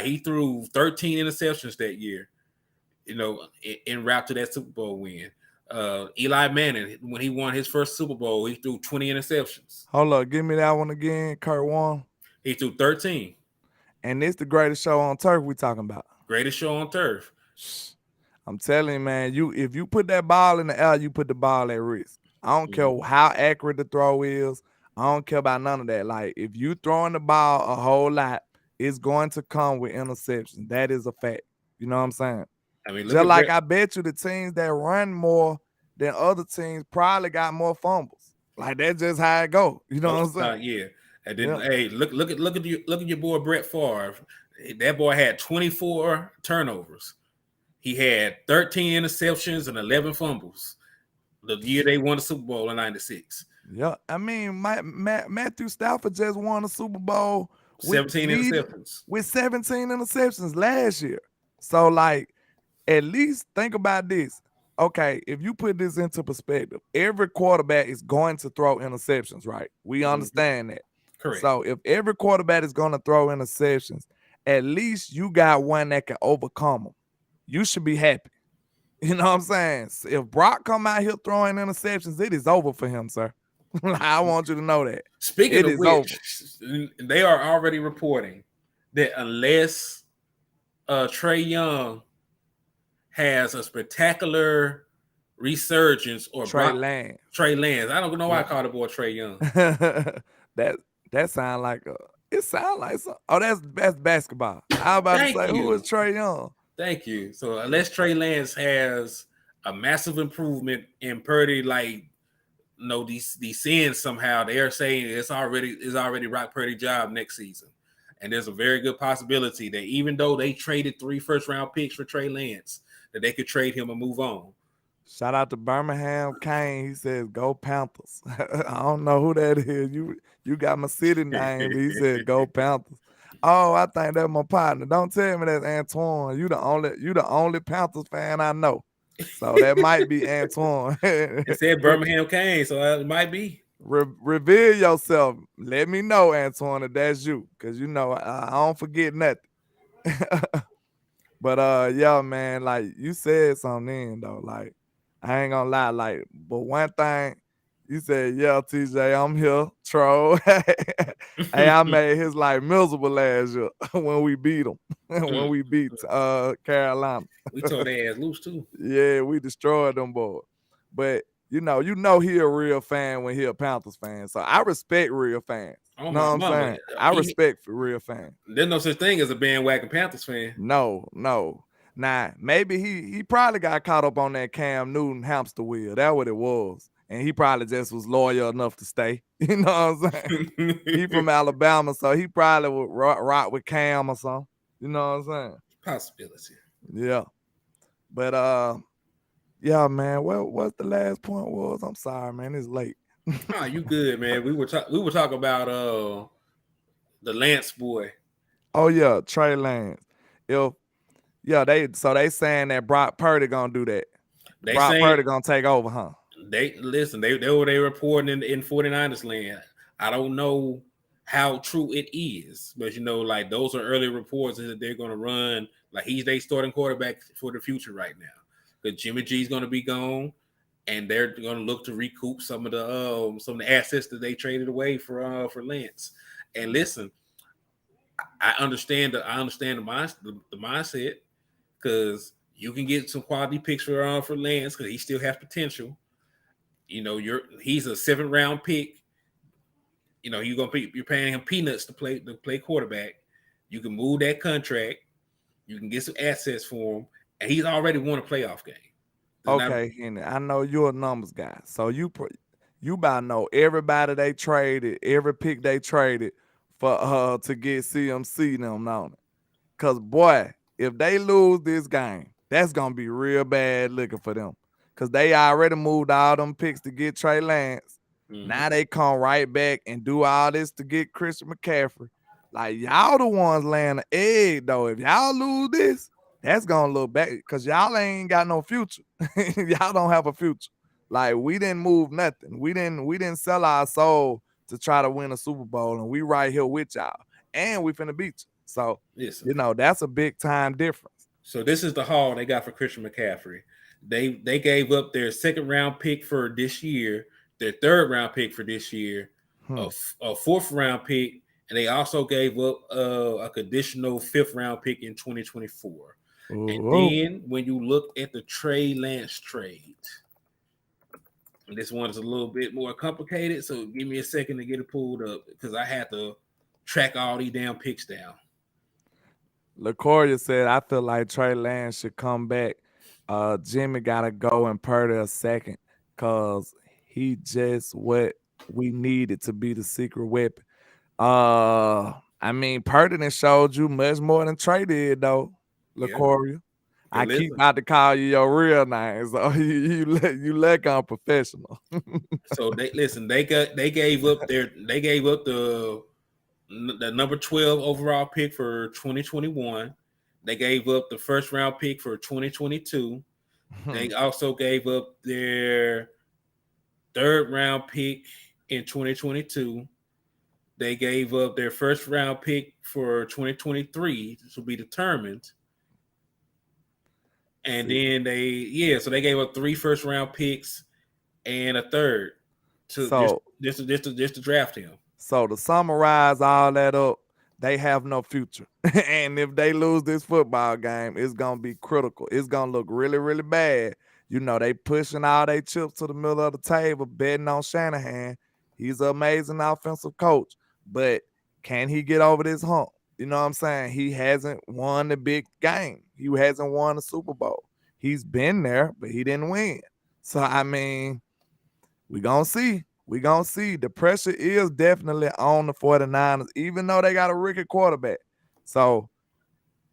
He threw 13 interceptions that year. En route to that Super Bowl win. Eli Manning, when he won his first Super Bowl, he threw 20 interceptions. Hold up, give me that one again, Kurt Warner. He threw 13. And this the greatest show on turf we talking about. Greatest show on turf. I'm telling you, man, if you put that ball in the air, you put the ball at risk. I don't care how accurate the throw is. I don't care about none of that. Like, if you throwing the ball a whole lot, it's going to come with interceptions. That is a fact. You know what I'm saying? I mean, just like I bet you the teams that run more than other teams probably got more fumbles. Like that's just how it go. You know what I'm saying? Yeah. And then hey, look at your boy Brett Favre. That boy had 24 turnovers. He had 13 interceptions and 11 fumbles. The year they won the Super Bowl in '96. Yeah, I mean, Matthew Stafford just won a Super Bowl 17 interceptions. With 17 interceptions last year. So, like, at least think about this. Okay, if you put this into perspective, every quarterback is going to throw interceptions, right? We understand that. Correct. So, if every quarterback is going to throw interceptions, at least you got one that can overcome them. You should be happy. You know what I'm saying? If Brock come out here throwing interceptions, it is over for him, sir. I want you to know that. Speaking of which, they are already reporting that unless Trey Young has a spectacular resurgence or Trey Lance. I don't know why I call the boy Trey Young. that sound like it sound like some, that's basketball. I was about to say, who is Trey Young? Thank you. So unless Trey Lance has a massive improvement in Purdy, descends somehow, they are saying it's already Brock Purdy's job next season. And there's a very good possibility that even though they traded 3 first-round picks for Trey Lance, that they could trade him and move on. Shout out to Birmingham Kane. He says, "Go Panthers." I don't know who that is. You got my city name. He said, "Go Panthers." Oh, I think that's my partner. Don't tell me that's Antoine. You the only Panthers fan I know. So that might be Antoine. It said Birmingham Kane, so it might be. Reveal yourself. Let me know, Antoine, if that's you, because I don't forget nothing. But yeah, man, like you said something though. Like I ain't gonna lie, like, but one thing you said, yeah, TJ, I'm here, troll. Hey, I made his life miserable last year when we beat him. When we beat Carolina. We tore their ass loose too. Yeah, we destroyed them boys. But you know he a real fan when he a Panthers fan. So I respect real fans. Oh, know what I'm saying? I respect for real fans. There's no such thing as a bandwagon Panthers fan. No. Nah, maybe he probably got caught up on that Cam Newton hamster wheel. That's what it was. And he probably just was loyal enough to stay. You know what I'm saying? He from Alabama, so he probably would rock with Cam or something. You know what I'm saying? Possibility. Yeah. But yeah, man. What's the last point was? I'm sorry, man. It's late. You good, man. We were talking about the Lance boy. Oh yeah, Trey Lance. They saying that Brock Purdy gonna do that. Brock Purdy gonna take over, huh? They reporting in 49ers land. I don't know how true it is, but like those are early reports that they're gonna run like he's their starting quarterback for the future right now. Because Jimmy G's gonna be gone, and they're gonna look to recoup some of the assets that they traded away for Lance. And listen, I understand the mindset, because you can get some quality picks for Lance because he still has potential. He's a 7th round pick. You're paying him peanuts to play quarterback. You can move that contract. You can get some assets for him, and he's already won a playoff game. Not, Okay, Henry, I know you're a numbers guy, so you about to know everybody they traded, every pick they traded for to get CMC them on it. Cause boy, if they lose this game, that's gonna be real bad looking for them. Cause they already moved all them picks to get Trey Lance. mm-hmm. Now they come right back and do all this to get Christian McCaffrey. Like y'all the ones laying the egg though. If y'all lose this, that's gonna look bad because y'all ain't got no future. Y'all don't have a future. Like we didn't move nothing. We didn't sell our soul to try to win a Super Bowl, and we right here with y'all, and we finna beat you. So Listen. that's a big time difference. So this is the haul they got for Christian McCaffrey. They gave up their second round pick for this year, their third round pick for this year, Hmm. a fourth round pick, and they also gave up a conditional fifth round pick in 2024. And Ooh. then when you look at the Trey Lance trade, this one is a little bit more complicated. So give me a second to get it pulled up because I had to track all these damn picks down. LaCoria said, I feel like Trey Lance should come back. Jimmy gotta go and Purdy a second because he just what we needed to be the secret weapon. I mean, Purdy done showed you much more than Trey did though, Yeah. LaCoria. I And keep listen, about to call you your real name, so you look unprofessional. so they gave up the number 12 overall pick for 2021. They gave up the first round pick for 2022. They also gave up their third round pick in 2022. They gave up their first round pick for 2023 to be determined. And See, then so they gave up three first round picks and a third to so just to draft him. So to summarize all that up, they have no future. And if they lose this football game, it's gonna be critical. It's gonna look really, really bad. They pushing all their chips to the middle of the table, betting on Shanahan. He's an amazing offensive coach, but can he get over this hump? You know what I'm saying? He hasn't won the big game. He hasn't won the Super Bowl. He's been there, but he didn't win. So I mean, we gonna see. We gonna see. The pressure is definitely on the 49ers, even though they got a rookie quarterback. So,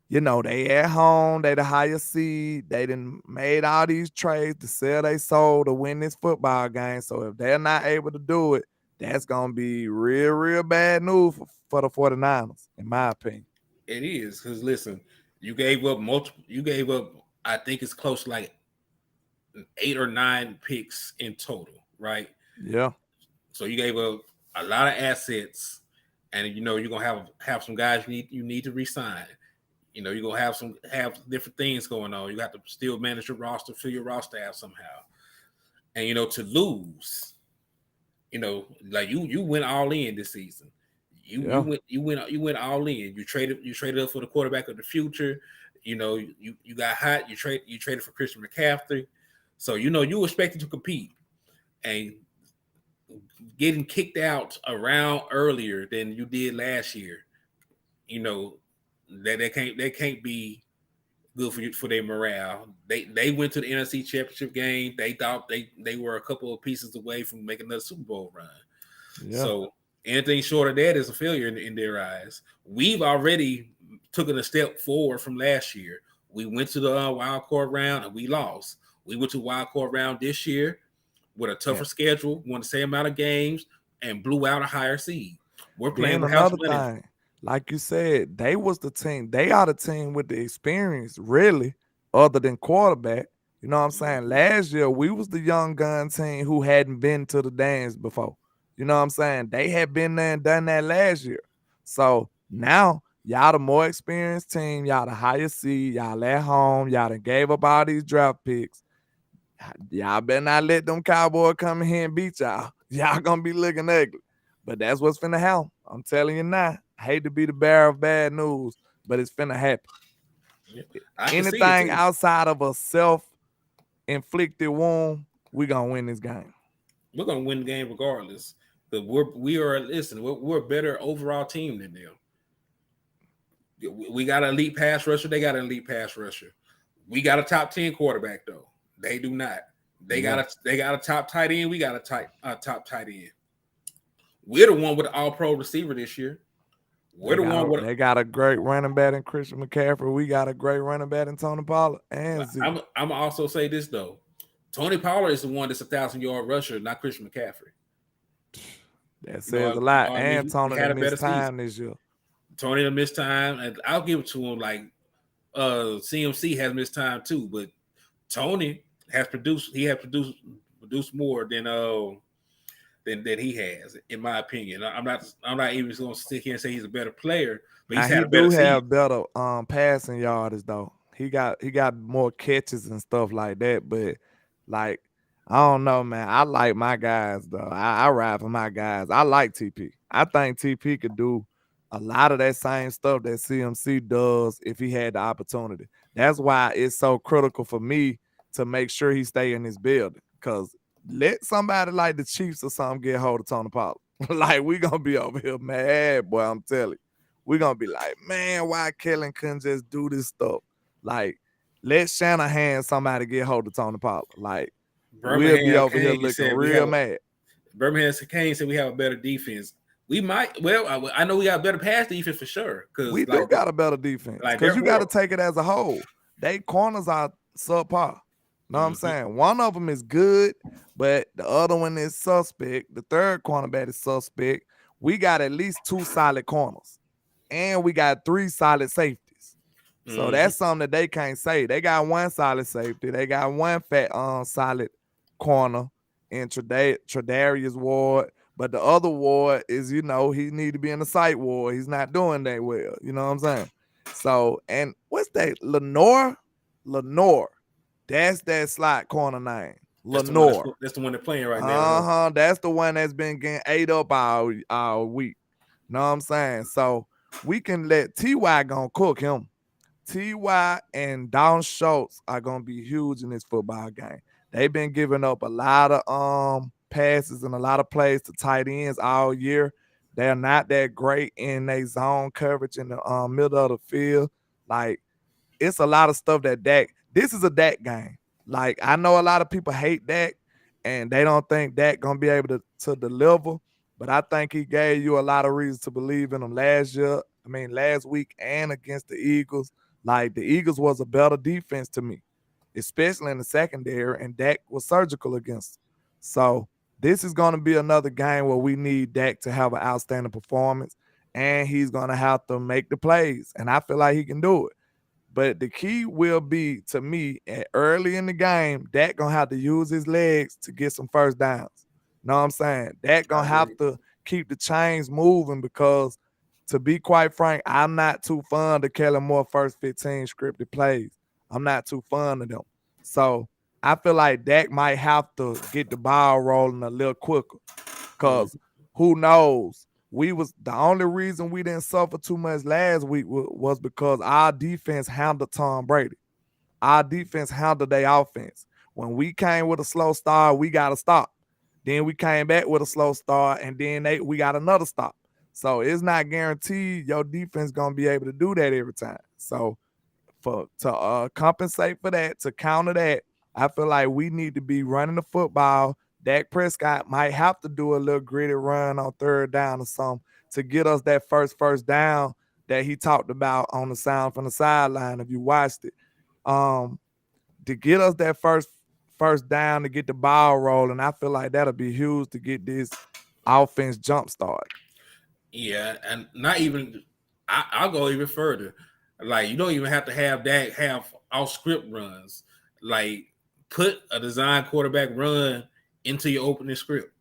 they at home, they the highest seed. They done made all these trades to sell their soul to win this football game. So if they're not able to do it, that's gonna be real, real bad news for the 49ers, in my opinion. It is because listen, you gave up multiple. You gave up. I think it's close to like 8 or 9 picks in total, right? Yeah. So you gave up a lot of assets, and you're gonna have some guys you need to resign. You're gonna have different things going on. You have to still manage your roster, fill your roster out somehow, and to lose. Like you went all in this season. Yeah. You went all in. You traded up for the quarterback of the future. You got hot. You traded for Christian McCaffrey. So you were expected to compete, and getting kicked out around earlier than you did last year. That can't be good for their morale. They went to the NFC Championship game. They thought they were a couple of pieces away from making another Super Bowl run. Yeah. So anything short of that is a failure in their eyes. We've already taken a step forward from last year. We went to the wild card round and we lost. We went to wild card round this year with a tougher And schedule, won the same amount of games, and blew out a higher seed. We're playing then with house another money. thing, like you said, they was the team. They are the team with the experience, really, other than quarterback. You know what I'm saying? Mm-hmm. Last year, we was the young gun team who hadn't been to the dance before. You know what I'm saying? They had been there and done that last year. So now y'all the more experienced team, y'all the highest seed, y'all at home, y'all done gave up all these draft picks. Y'all better not let them Cowboys come in here and beat y'all. Y'all gonna be looking ugly. But that's what's finna happen. I'm telling you now. I hate to be the bearer of bad news, but it's finna happen. Yeah, I can see it Anything too. outside of a self-inflicted wound, we gonna win this game. We're gonna win the game regardless. But we're a better overall team than them. We got an elite pass rusher. They got an elite pass rusher. We got a top 10 quarterback though. They do not. They got a top tight end. We got a top tight end. We're the one with the all pro receiver this year. We're the one with. They got a great running back in Christian McCaffrey. We got a great running back in Tony Pollard and Zeke. I'm also say this though. Tony Pollard is the one that's 1,000-yard rusher, not Christian McCaffrey. That says a lot. And Tony had a missed better time season this year. Tony missed time, and I'll give it to him. Like CMC has missed time too, but Tony has produced. He has produced more than he has, in my opinion. I'm not even going to sit here and say he's a better player, but he's had a better season. Have better passing yards though. He got more catches and stuff like that, but like I don't know, man. I like my guys though. I ride for my guys. I like TP. I think TP could do a lot of that same stuff that CMC does if he had the opportunity. That's why it's so critical for me to make sure he stay in this building. Because let somebody like the Chiefs or something get hold of Tony Pollard. Like, we going to be over here mad, boy, I'm telling you. We're going to be like, man, why Kellen couldn't just do this stuff? Like, let Shanahan somebody get hold of Tony Pollard. Like, we'll be over here looking real mad. Birmingham Kane said we have a better defense. We might. Well, I know we got a better pass defense for sure. We do got a better defense. Because you got to take it as a whole. They corners are subpar. Know what I'm saying? One of them is good, but the other one is suspect. The third cornerback is suspect. We got at least 2 solid corners. And we got 3 solid safeties. So that's something that they can't say. They got 1 solid safety. They got 1 fat solid corner in Tredarius Ward. But the other Ward is, he need to be in the sight ward. He's not doing that well. You know what I'm saying? So, and what's that? Lenore? That's that slot corner name. Lenore. That's the one they're playing right now. That's the one that's been getting ate up all week. Know what I'm saying? So we can let T.Y. gonna cook him. T.Y. and Dalton Schultz are gonna be huge in this football game. They've been giving up a lot of passes and a lot of plays to tight ends all year. They're not that great in their zone coverage in the middle of the field. Like, it's a lot of stuff that this is a Dak game. Like, I know a lot of people hate Dak and they don't think Dak gonna be able to deliver, but I think he gave you a lot of reasons to believe in him last week and against the Eagles. Like, the Eagles was a better defense to me, especially in the secondary, and Dak was surgical against them. So this is going to be another game where we need Dak to have an outstanding performance, and he's going to have to make the plays, and I feel like he can do it. But the key will be, to me, early in the game, Dak going to have to use his legs to get some first downs. Know what I'm saying? Dak going to have to keep the chains moving because, to be quite frank, I'm not too fond of Kellen Moore first 15 scripted plays. I'm not too fond of them. So I feel like Dak might have to get the ball rolling a little quicker because who knows? The only reason we didn't suffer too much last week was because our defense handled Tom Brady. Our defense handled their offense. When we came with a slow start, we got to stop. Then we came back with a slow start, and then we got another stop. So it's not guaranteed your defense going to be able to do that every time. So to compensate for that, to counter that, I feel like we need to be running the football. Dak Prescott might have to do a little gritty run on third down or something to get us that first down that he talked about on the sound from the sideline, if you watched it. To get us that first down to get the ball rolling, I feel like that'll be huge to get this offense jump started. Yeah, and not even I'll go even further. Like, you don't even have to have Dak have off script runs. Like, put a design quarterback run into your opening script.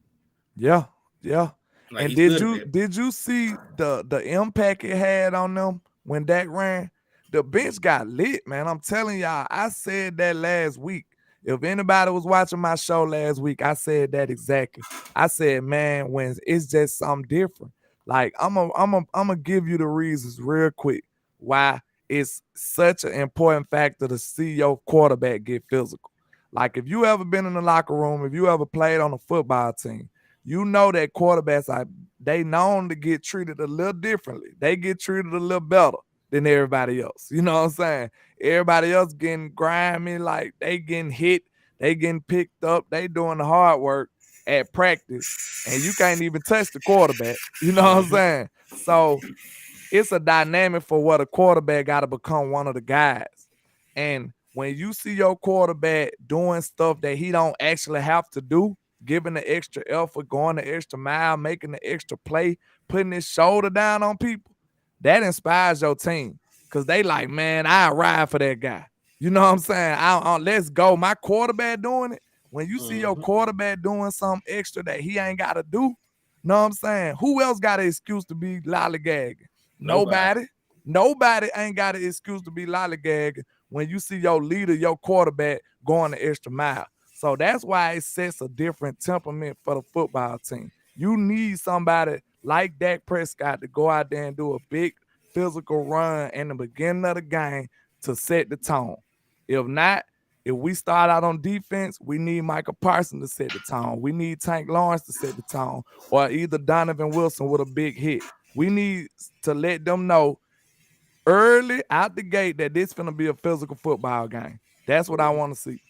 Yeah. Like, and did you see the impact it had on them when Dak ran? The bench got lit, man. I'm telling y'all, I said that last week. If anybody was watching my show last week, I said that exactly. I said, man, when it's just something different. Like, I'm gonna give you the reasons real quick why it's such an important factor to see your quarterback get physical. Like, if you ever been in the locker room, if you ever played on a football team, you know that quarterbacks they known to get treated a little differently. They get treated a little better than everybody else. You know what I'm saying? Everybody else getting grimy, like they getting hit, they getting picked up, they doing the hard work at practice, and you can't even touch the quarterback. You know what I'm Mhm. saying? So it's a dynamic for what a quarterback got to become one of the guys. And when you see your quarterback doing stuff that he don't actually have to do, giving the extra effort, going the extra mile, making the extra play, putting his shoulder down on people, that inspires your team. Cause they like, man, I ride for that guy. You know what I'm saying? Let's go. My quarterback doing it. When you see your Mhm. quarterback doing something extra that he ain't got to do, you know what I'm saying? Who else got an excuse to be lollygagging? Nobody. Nobody. Nobody ain't got an excuse to be lollygagging when you see your leader, your quarterback going the extra mile. So that's why it sets a different temperament for the football team. You need somebody like Dak Prescott to go out there and do a big physical run in the beginning of the game to set the tone. If not, if we start out on defense, we need Michael Parsons to set the tone. We need Tank Lawrence to set the tone, or either Donovan Wilson with a big hit. We need to let them know early out the gate that this finna be a physical football game. That's what I want to see.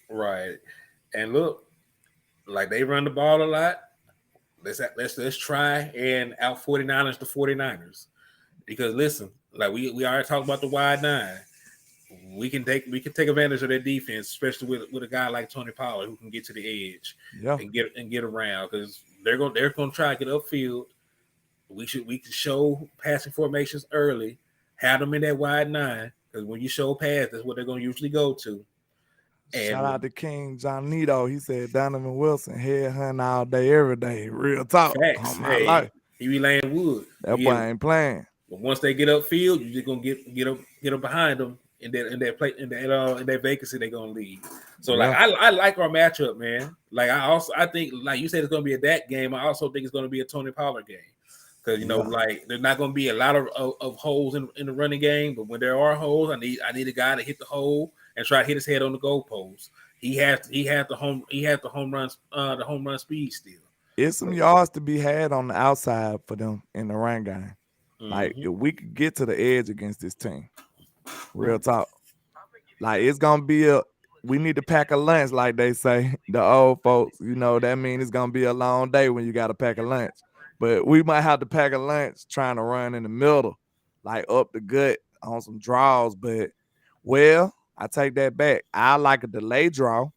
Right. And look, like they run the ball a lot. Let's try and out 49ers the 49ers. Because listen, like we already talked about the wide nine. We can take advantage of their defense, especially with a guy like Tony Pollard who can get to the edge Yeah. and get around because they're gonna try to get upfield. We can show passing formations early, have them in that wide nine because when you show pass, that's what they're gonna usually go to. Shout And out to King John Nito. He said Donovan Wilson headhunt all day, every day. Real talk facts, on my hey, life. he be laying wood. That But boy yeah, ain't playing. but once they get upfield, you're just gonna get up behind them in that vacancy they're gonna leave. So like Yeah. I like our matchup, man. Like I think like you said it's gonna be a Dak game. I also think it's gonna be a Tony Pollard game. Because Yeah. like there's not going to be a lot of holes in the running game, but when there are holes, I need a guy to hit the hole and try to hit his head on the goalpost. He has the home run speed still. It's some yards to be had on the outside for them in the run game. Like Mm-hmm. if we could get to the edge against this team, real talk. Like it's gonna be a we need to pack a lunch, like they say, the old folks. You know, that means it's gonna be a long day when you gotta pack a lunch. But we might have to pack a lunch trying to run in the middle, like up the gut on some draws. But well, I take that back. I like a delay draw.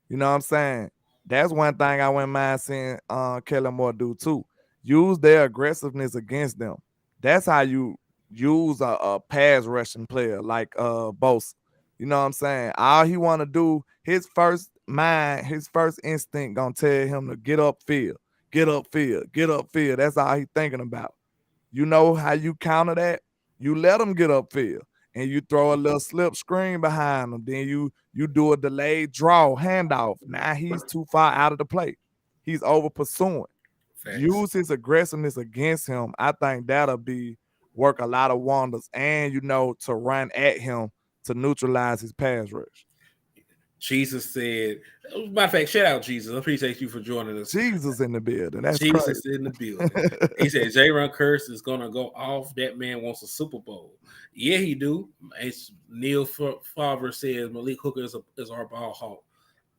You know what I'm saying? That's one thing I wouldn't mind seeing Kellen Moore do too. Use their aggressiveness against them. That's how you use a pass rushing player like Bosa. You know what I'm saying? All he want to do, his first mind, his first instinct gonna tell him to get upfield, get upfield, get upfield. That's all he thinking about. You know how you counter that? You let them get upfield and you throw a little slip screen behind them. Then you do a delayed draw handoff. Now he's too far out of the play. He's over pursuing. Facts. Use his aggressiveness against him. I think that'll be work a lot of wonders. And to run at him to neutralize his pass rush. Jesus said, matter of fact, shout out Jesus. I appreciate you for joining us. Jesus in the building. That's crazy. Jesus in the building. He said J-Ron Curse is gonna go off. That man wants a Super Bowl. Yeah, he do. It's Neil Favre says Malik Hooker is our ball hawk.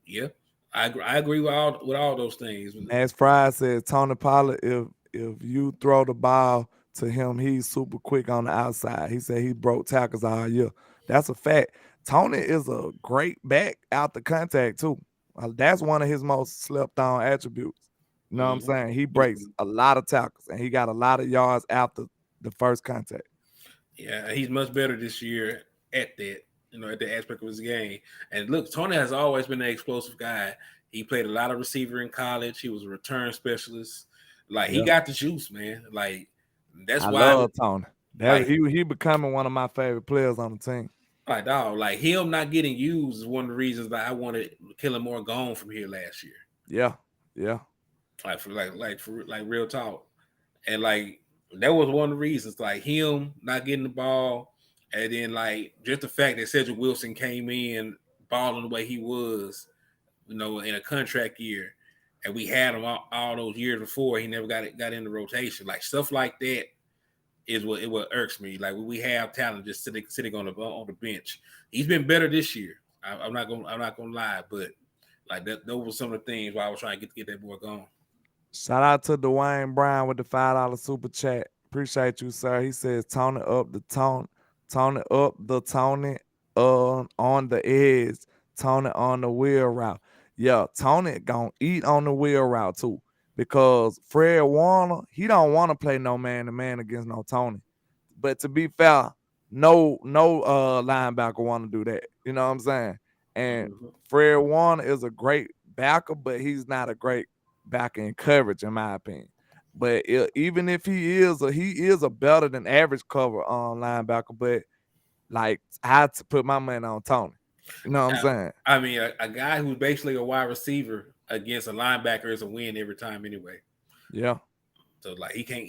Yeah, I agree with all those things. As Fry says, Tony Pollard, if you throw the ball to him, he's super quick on the outside. He said he broke tackles all year. That's a fact. Tony is a great back out the contact too. That's one of his most slept on attributes. You know what I'm Mhm. saying? He breaks a lot of tackles and he got a lot of yards after the first contact. Yeah, he's much better this year at that. At the aspect of his game. And look, Tony has always been an explosive guy. He played a lot of receiver in college. He was a return specialist. Like he Yeah. got the juice, man. Like that's I why. love Tony. That Like he becoming one of my favorite players on the team. Like dog, like him not getting used is one of the reasons that I wanted Kellen Moore gone from here last year. Yeah. Yeah. Like real talk, and like that was one of the reasons. Like him not getting the ball, and then like just the fact that Cedric Wilson came in balling the way he was, in a contract year, and we had him all those years before. He never got in the rotation. Like stuff like that is what irks me. Like we have talent just sitting on the bench. He's been better this year. I'm not gonna lie, but like that, those were some of the things why I was trying to get that boy going. Shout out to Dwayne Brown with the $5 super chat. Appreciate you, sir. He says tone it up the Tony on the edge, Tony on the wheel route. Yeah, Tony gonna eat on the wheel route too. Because Fred Warner, he don't want to play no man to man against no Tony. But to be fair, no linebacker want to do that. You know what I'm saying? And Mm-hmm. Fred Warner is a great backer, but he's not a great backer in coverage, in my opinion. But even if he is a better than average cover on linebacker. But like I had to put my money on Tony. You know what I'm saying? I mean, a guy who's basically a wide receiver against a linebacker is a win every time anyway. Yeah. So like he can't.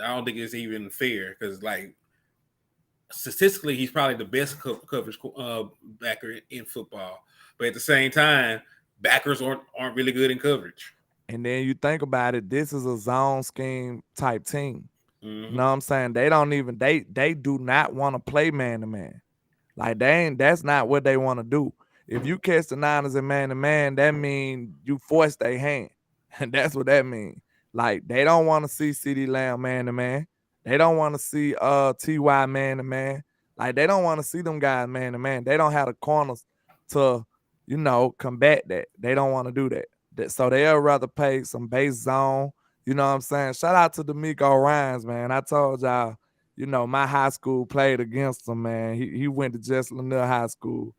I don't think it's even fair because like statistically he's probably the best coverage backer in football, but at the same time, backers aren't really good in coverage. And then you think about it, this is a zone scheme type team. You Mm-hmm. know what I'm saying? They don't even they do not want to play man to man. Like that's not what they want to do. If you catch the Niners in man to man, that means you force their hand. And that's what that means. Like they don't want to see CD Lamb man to man. They don't want to see TY man to man. Like they don't want to see them guys man to man. They don't have the corners to, combat that. They don't want to do that. So they'll rather play some base zone. You know what I'm saying? Shout out to D'Amico Ryans, man. I told y'all, my high school played against him, man. He went to Jess Lanier High School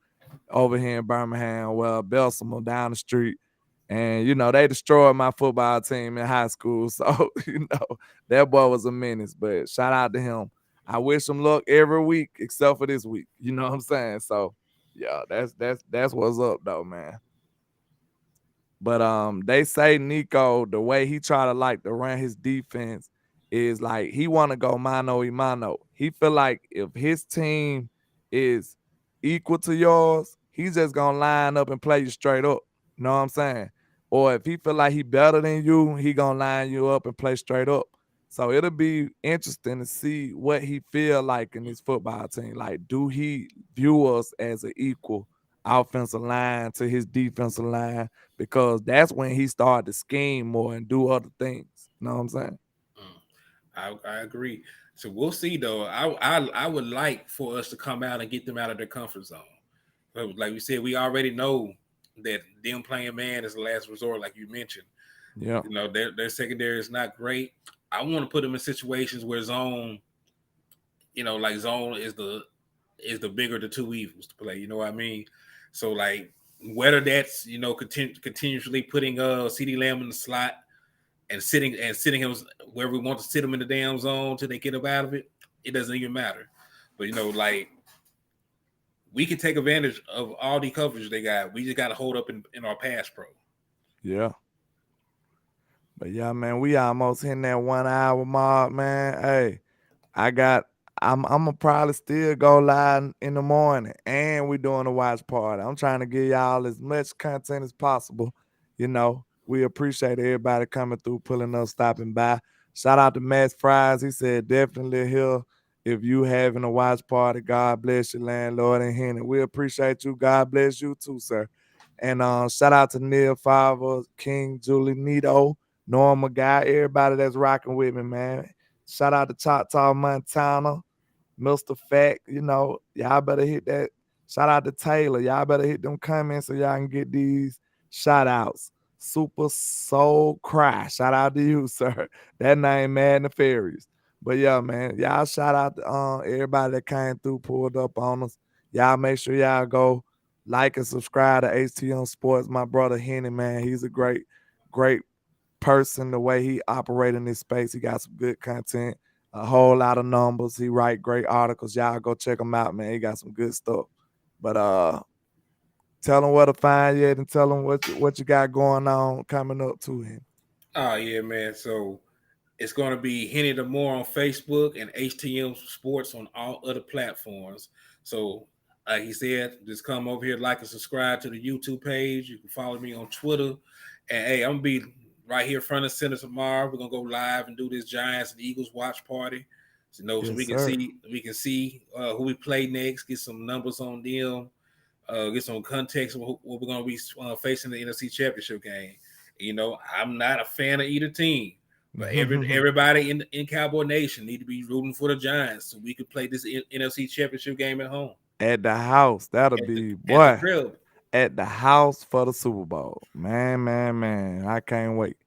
over here in Birmingham, well, Bessemer down the street. And, they destroyed my football team in high school. So, that boy was a menace. But shout out to him. I wish him luck every week except for this week. You know what I'm saying? So, yeah, that's what's up though, man. But they say Nico, the way he try to like to run his defense is like he want to go mano a mano. He feel like if his team is equal to yours, he's just gonna line up and play you straight up. You know what I'm saying? Or if he feel like he better than you, he gonna line you up and play straight up. So it'll be interesting to see what he feel like in his football team. Like, do he view us as an equal offensive line to his defensive line? Because that's when he started to scheme more and do other things. You know what I'm saying? I agree. So we'll see though. I would like for us to come out and get them out of their comfort zone. But like we said, we already know that them playing man is the last resort, like you mentioned. Yeah. Their secondary is not great. I want to put them in situations where zone, like zone is the bigger of the two evils to play. You know what I mean? So like whether that's continuously putting CD Lamb in the slot and sitting him where we want to sit him in the damn zone till they get up out of it, it doesn't even matter. But like we can take advantage of all the coverage they got. We just got to hold up in our pass pro. Yeah. But yeah, man, we almost hitting that 1 hour mark, man. Hey, I got I'm gonna probably still go live in the morning, and we doing a watch party. I'm trying to give y'all as much content as possible. We appreciate everybody coming through, pulling up, stopping by. Shout out to Max Fries. He said definitely here if you having a watch party. God bless you, landlord and Henry. We appreciate you. God bless you too, sir. And shout out to Neil Favre, King, Julie Nito, Norma Guy, everybody that's rocking with me, man. Shout out to Choctaw, Montana, Mr. Fact. Y'all better hit that. Shout out to Taylor. Y'all better hit them comments so y'all can get these shout outs. Super Soul Cry. Shout out to you, sir. That name mad nefarious. But yeah, man, y'all shout out to everybody that came through, pulled up on us. Y'all make sure y'all go like and subscribe to HTM Sports. My brother Henny, man, he's a great, great person. The way he operate in this space, he got some good content, a whole lot of numbers. He write great articles. Y'all go check him out, man. He got some good stuff. But tell him where to find you and tell him what you got going on coming up to him. Oh yeah, man. So it's going to be Henny the More on Facebook and HTM Sports on all other platforms. So, like he said, just come over here, like and subscribe to the YouTube page. You can follow me on Twitter. And hey, I'm going to be right here front and center tomorrow. We're going to go live and do this Giants and Eagles watch party. So Yes, sir. we can see who we play next, get some numbers on them, get some context of what we're going to be facing in the NFC Championship game. I'm not a fan of either team, but everybody in Cowboy Nation need to be rooting for the Giants so we could play this NFC Championship game at home At the house, that'll at the be at the boy. crib. At the house for the Super Bowl. Man, man, man. I can't wait.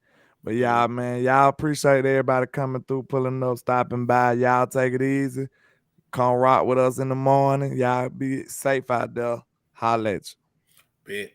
But Yeah, y'all, man, y'all appreciate everybody coming through, pulling up, stopping by. Y'all take it easy. Come rock with us in the morning. Y'all be safe out there. Holla at you. bet.